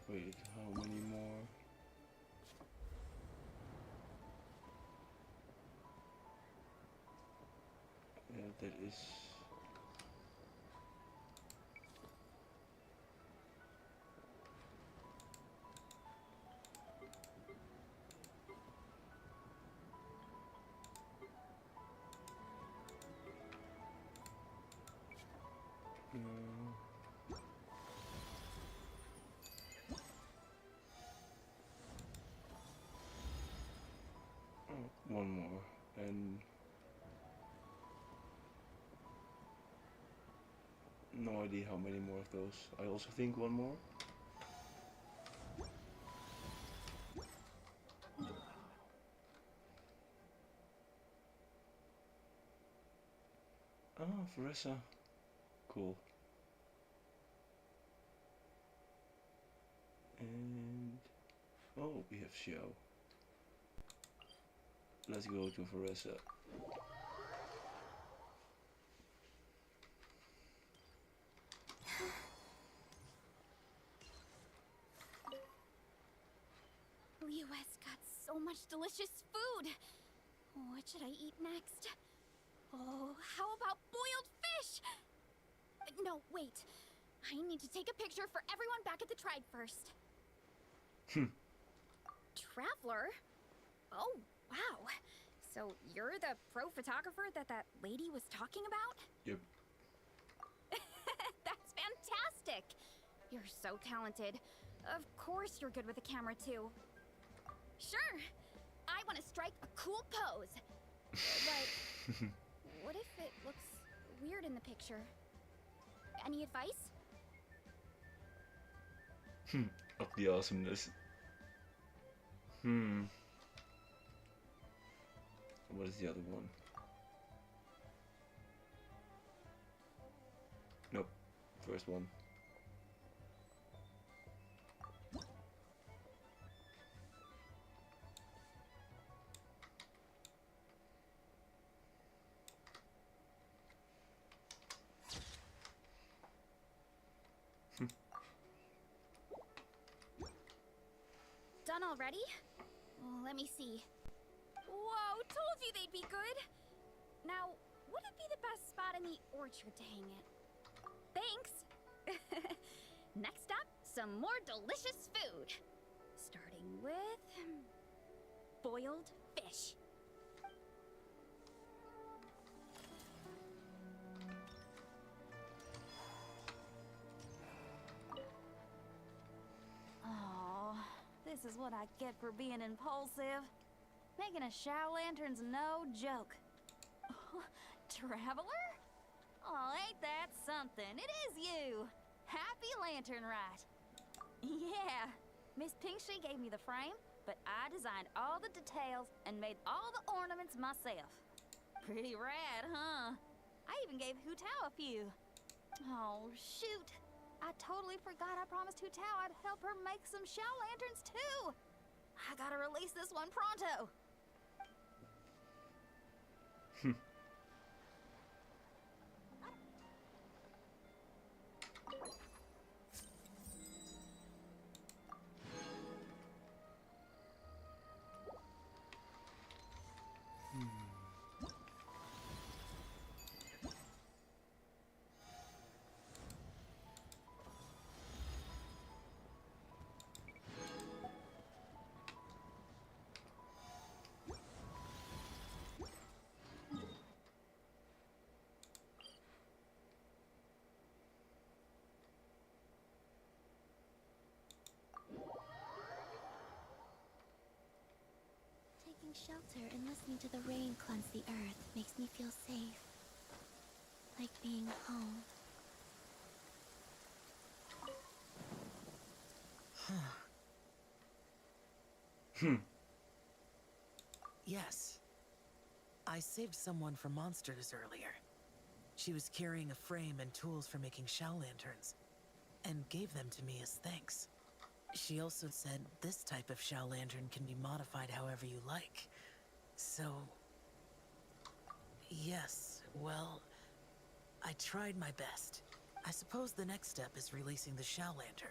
Wait, how many more? That is... one more, and no idea how many more of those. I also think one more. Ah, Faressa. Cool. And oh, we have Xiao. Let's go to Faressa. Leo has got so much delicious food. What should I eat next? Oh, how about boiled fish? No, wait. I need to take a picture for everyone back at the tribe first. Traveler? Oh, wow. So you're the pro photographer that lady was talking about? Yep. That's fantastic. You're so talented. Of course you're good with a camera too. Sure. I want to strike a cool pose. But what if it looks weird in the picture? Any advice? Of the awesomeness. What is the other one? Nope. First one. Done already? Oh, let me see. Whoa, told you they'd be good. Now, would it be the best spot in the orchard to hang it? Thanks. Next up, some more delicious food. Starting with boiled fish. Oh, this is what I get for being impulsive. Making a shower lantern's no joke. Traveler? Oh, ain't that something? It is you! Happy Lantern Rite. Yeah, Miss Pinkshy gave me the frame, but I designed all the details and made all the ornaments myself. Pretty rad, huh? I even gave Hu Tao a few. Oh, shoot. I totally forgot I promised Hu Tao I'd help her make some shower lanterns, too. I gotta release this one pronto. Taking shelter and listening to the rain cleanse the earth makes me feel safe. Like being home. Yes. I saved someone from monsters earlier. She was carrying a frame and tools for making shell lanterns, and gave them to me as thanks. She also said this type of shell lantern can be modified however you like. So... yes, well... I tried my best. I suppose the next step is releasing the shell lantern.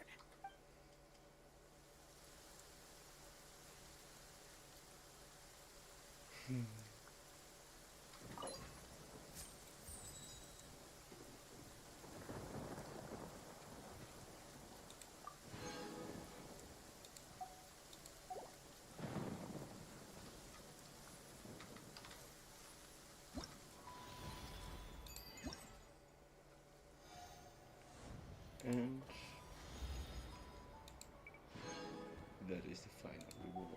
And that is the final reward.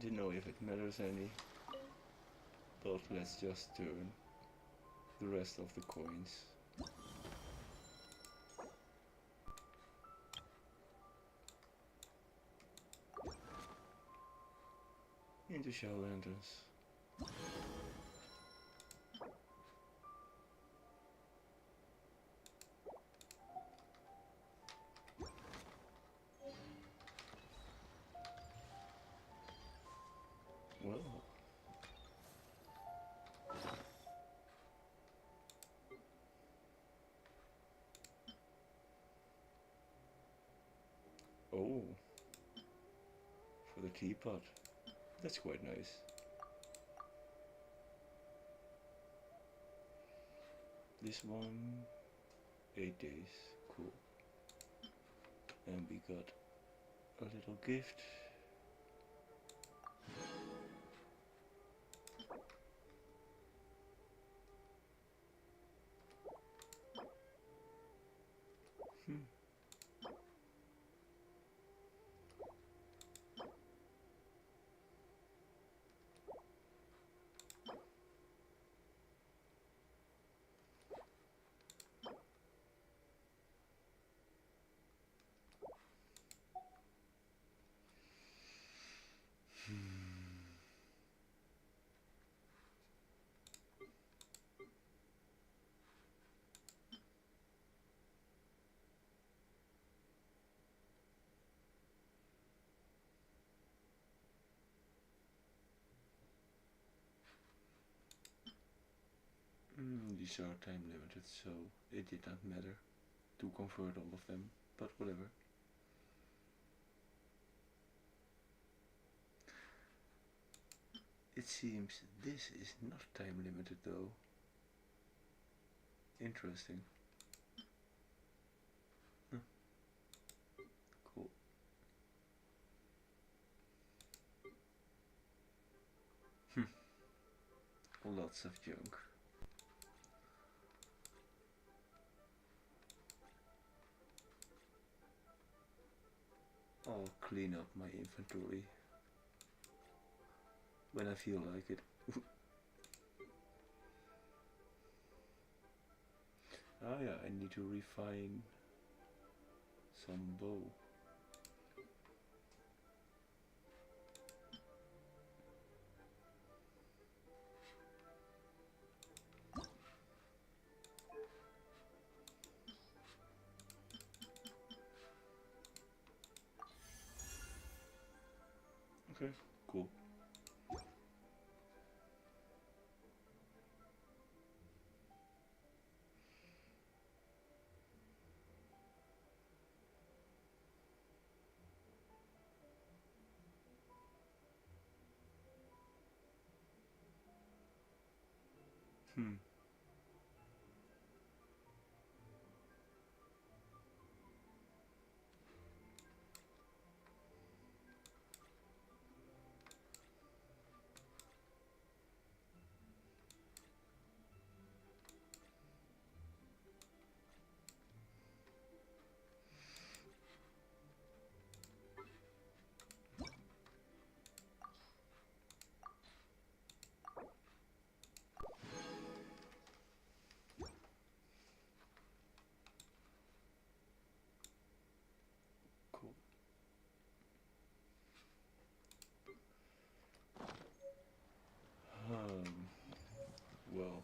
Don't know if it matters any, but let's just turn the rest of the coins into shell lanterns. Well, oh, for the teapot. That's quite nice. This one, 8 days, cool. And we got a little gift. These are time limited, so it did not matter to convert all of them, but whatever. It seems this is not time limited though. Interesting. Huh. Cool. Lots of junk. I'll clean up my inventory when I feel like it. Ah yeah, I need to refine some bow. Okay, cool. Well.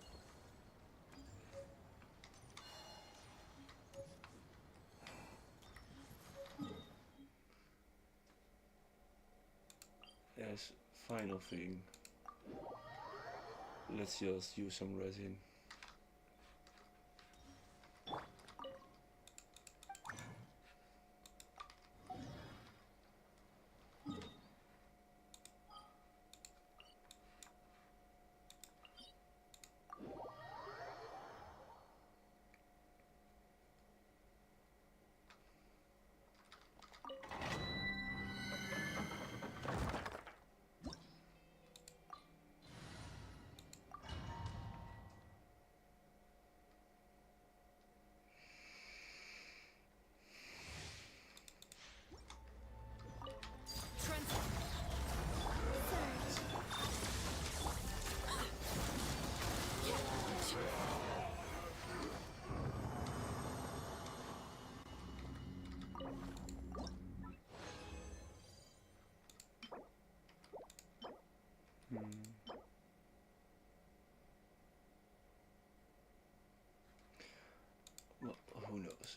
As final thing, let's just use some resin. Well, who knows?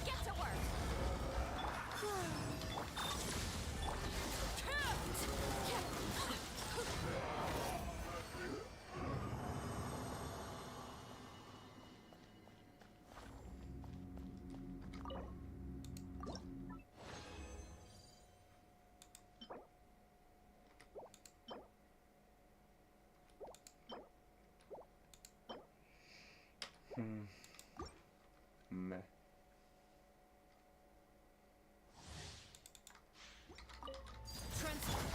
Get to work! Meh.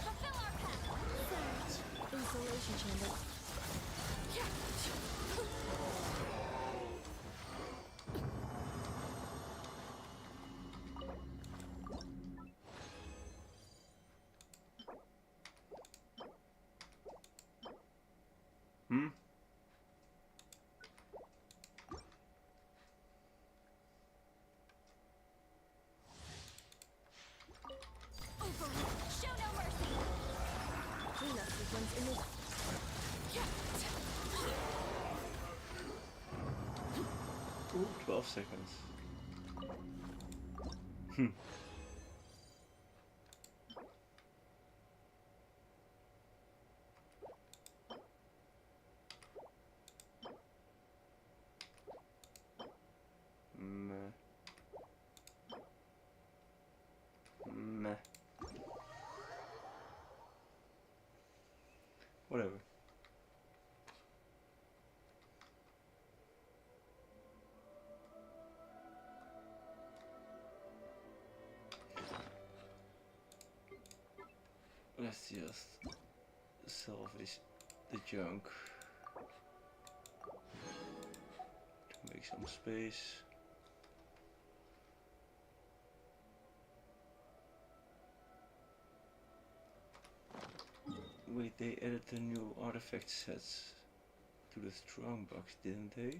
Fulfill our path! Search. Insulation chamber. Hmm? Show no mercy! Cleanup sequence in Ooh, 12 seconds. Hmm. Meh. Meh. Whatever. Let's just salvage the junk to make some space. Wait, they added the new artifact sets to the strong box, didn't they?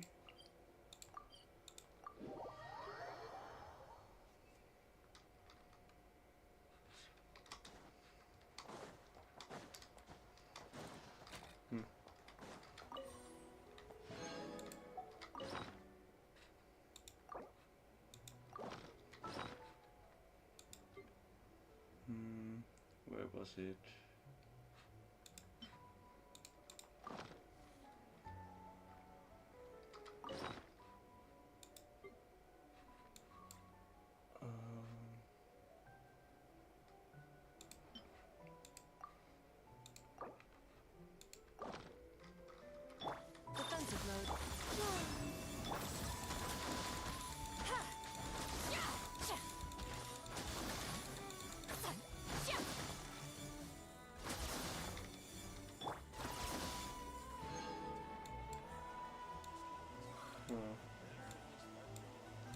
Where was it?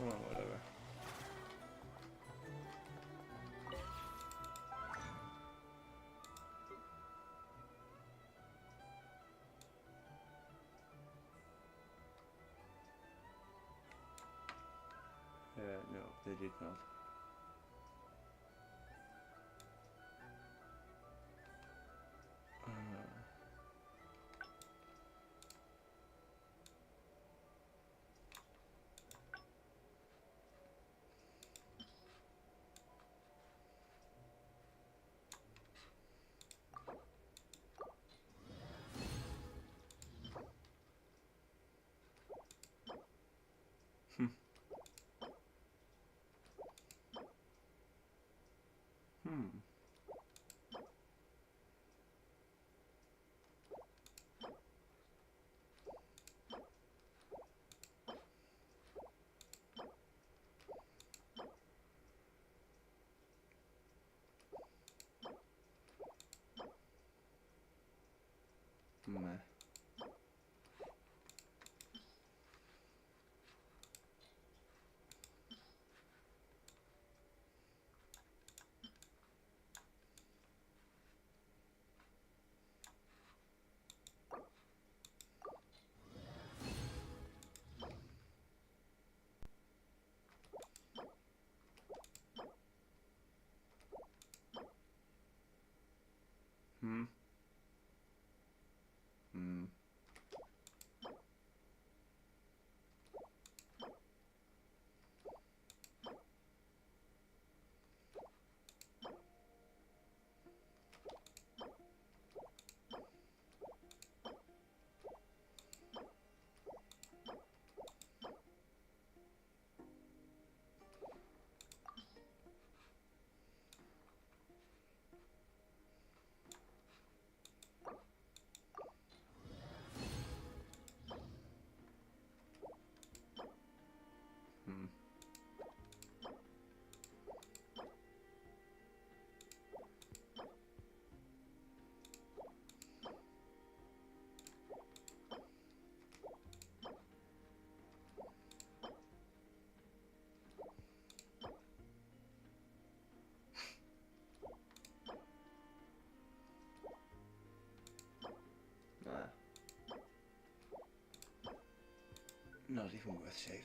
Oh, whatever. No, they did not. Meh. Hmm. Hmm. Hmm. Nah. Not even worth saving.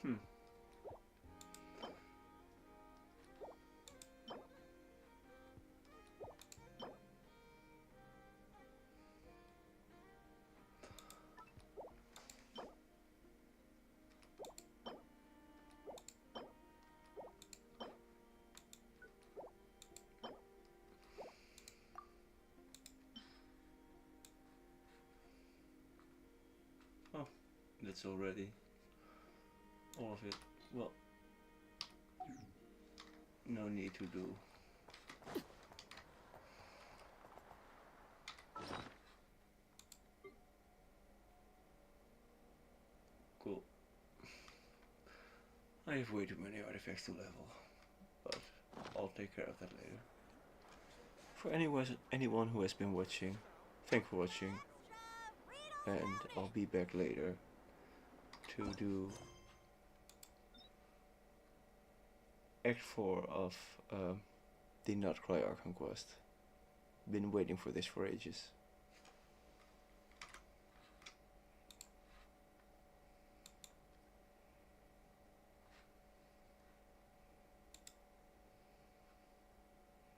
Hmm. Oh, that's already all of it. Well, no need to do. Cool. I have way too many artifacts to level, but I'll take care of that later. For anyone who has been watching, thanks for watching, and I'll be back later to do Act 4 of the Not Cry Archon quest. Been waiting for this for ages.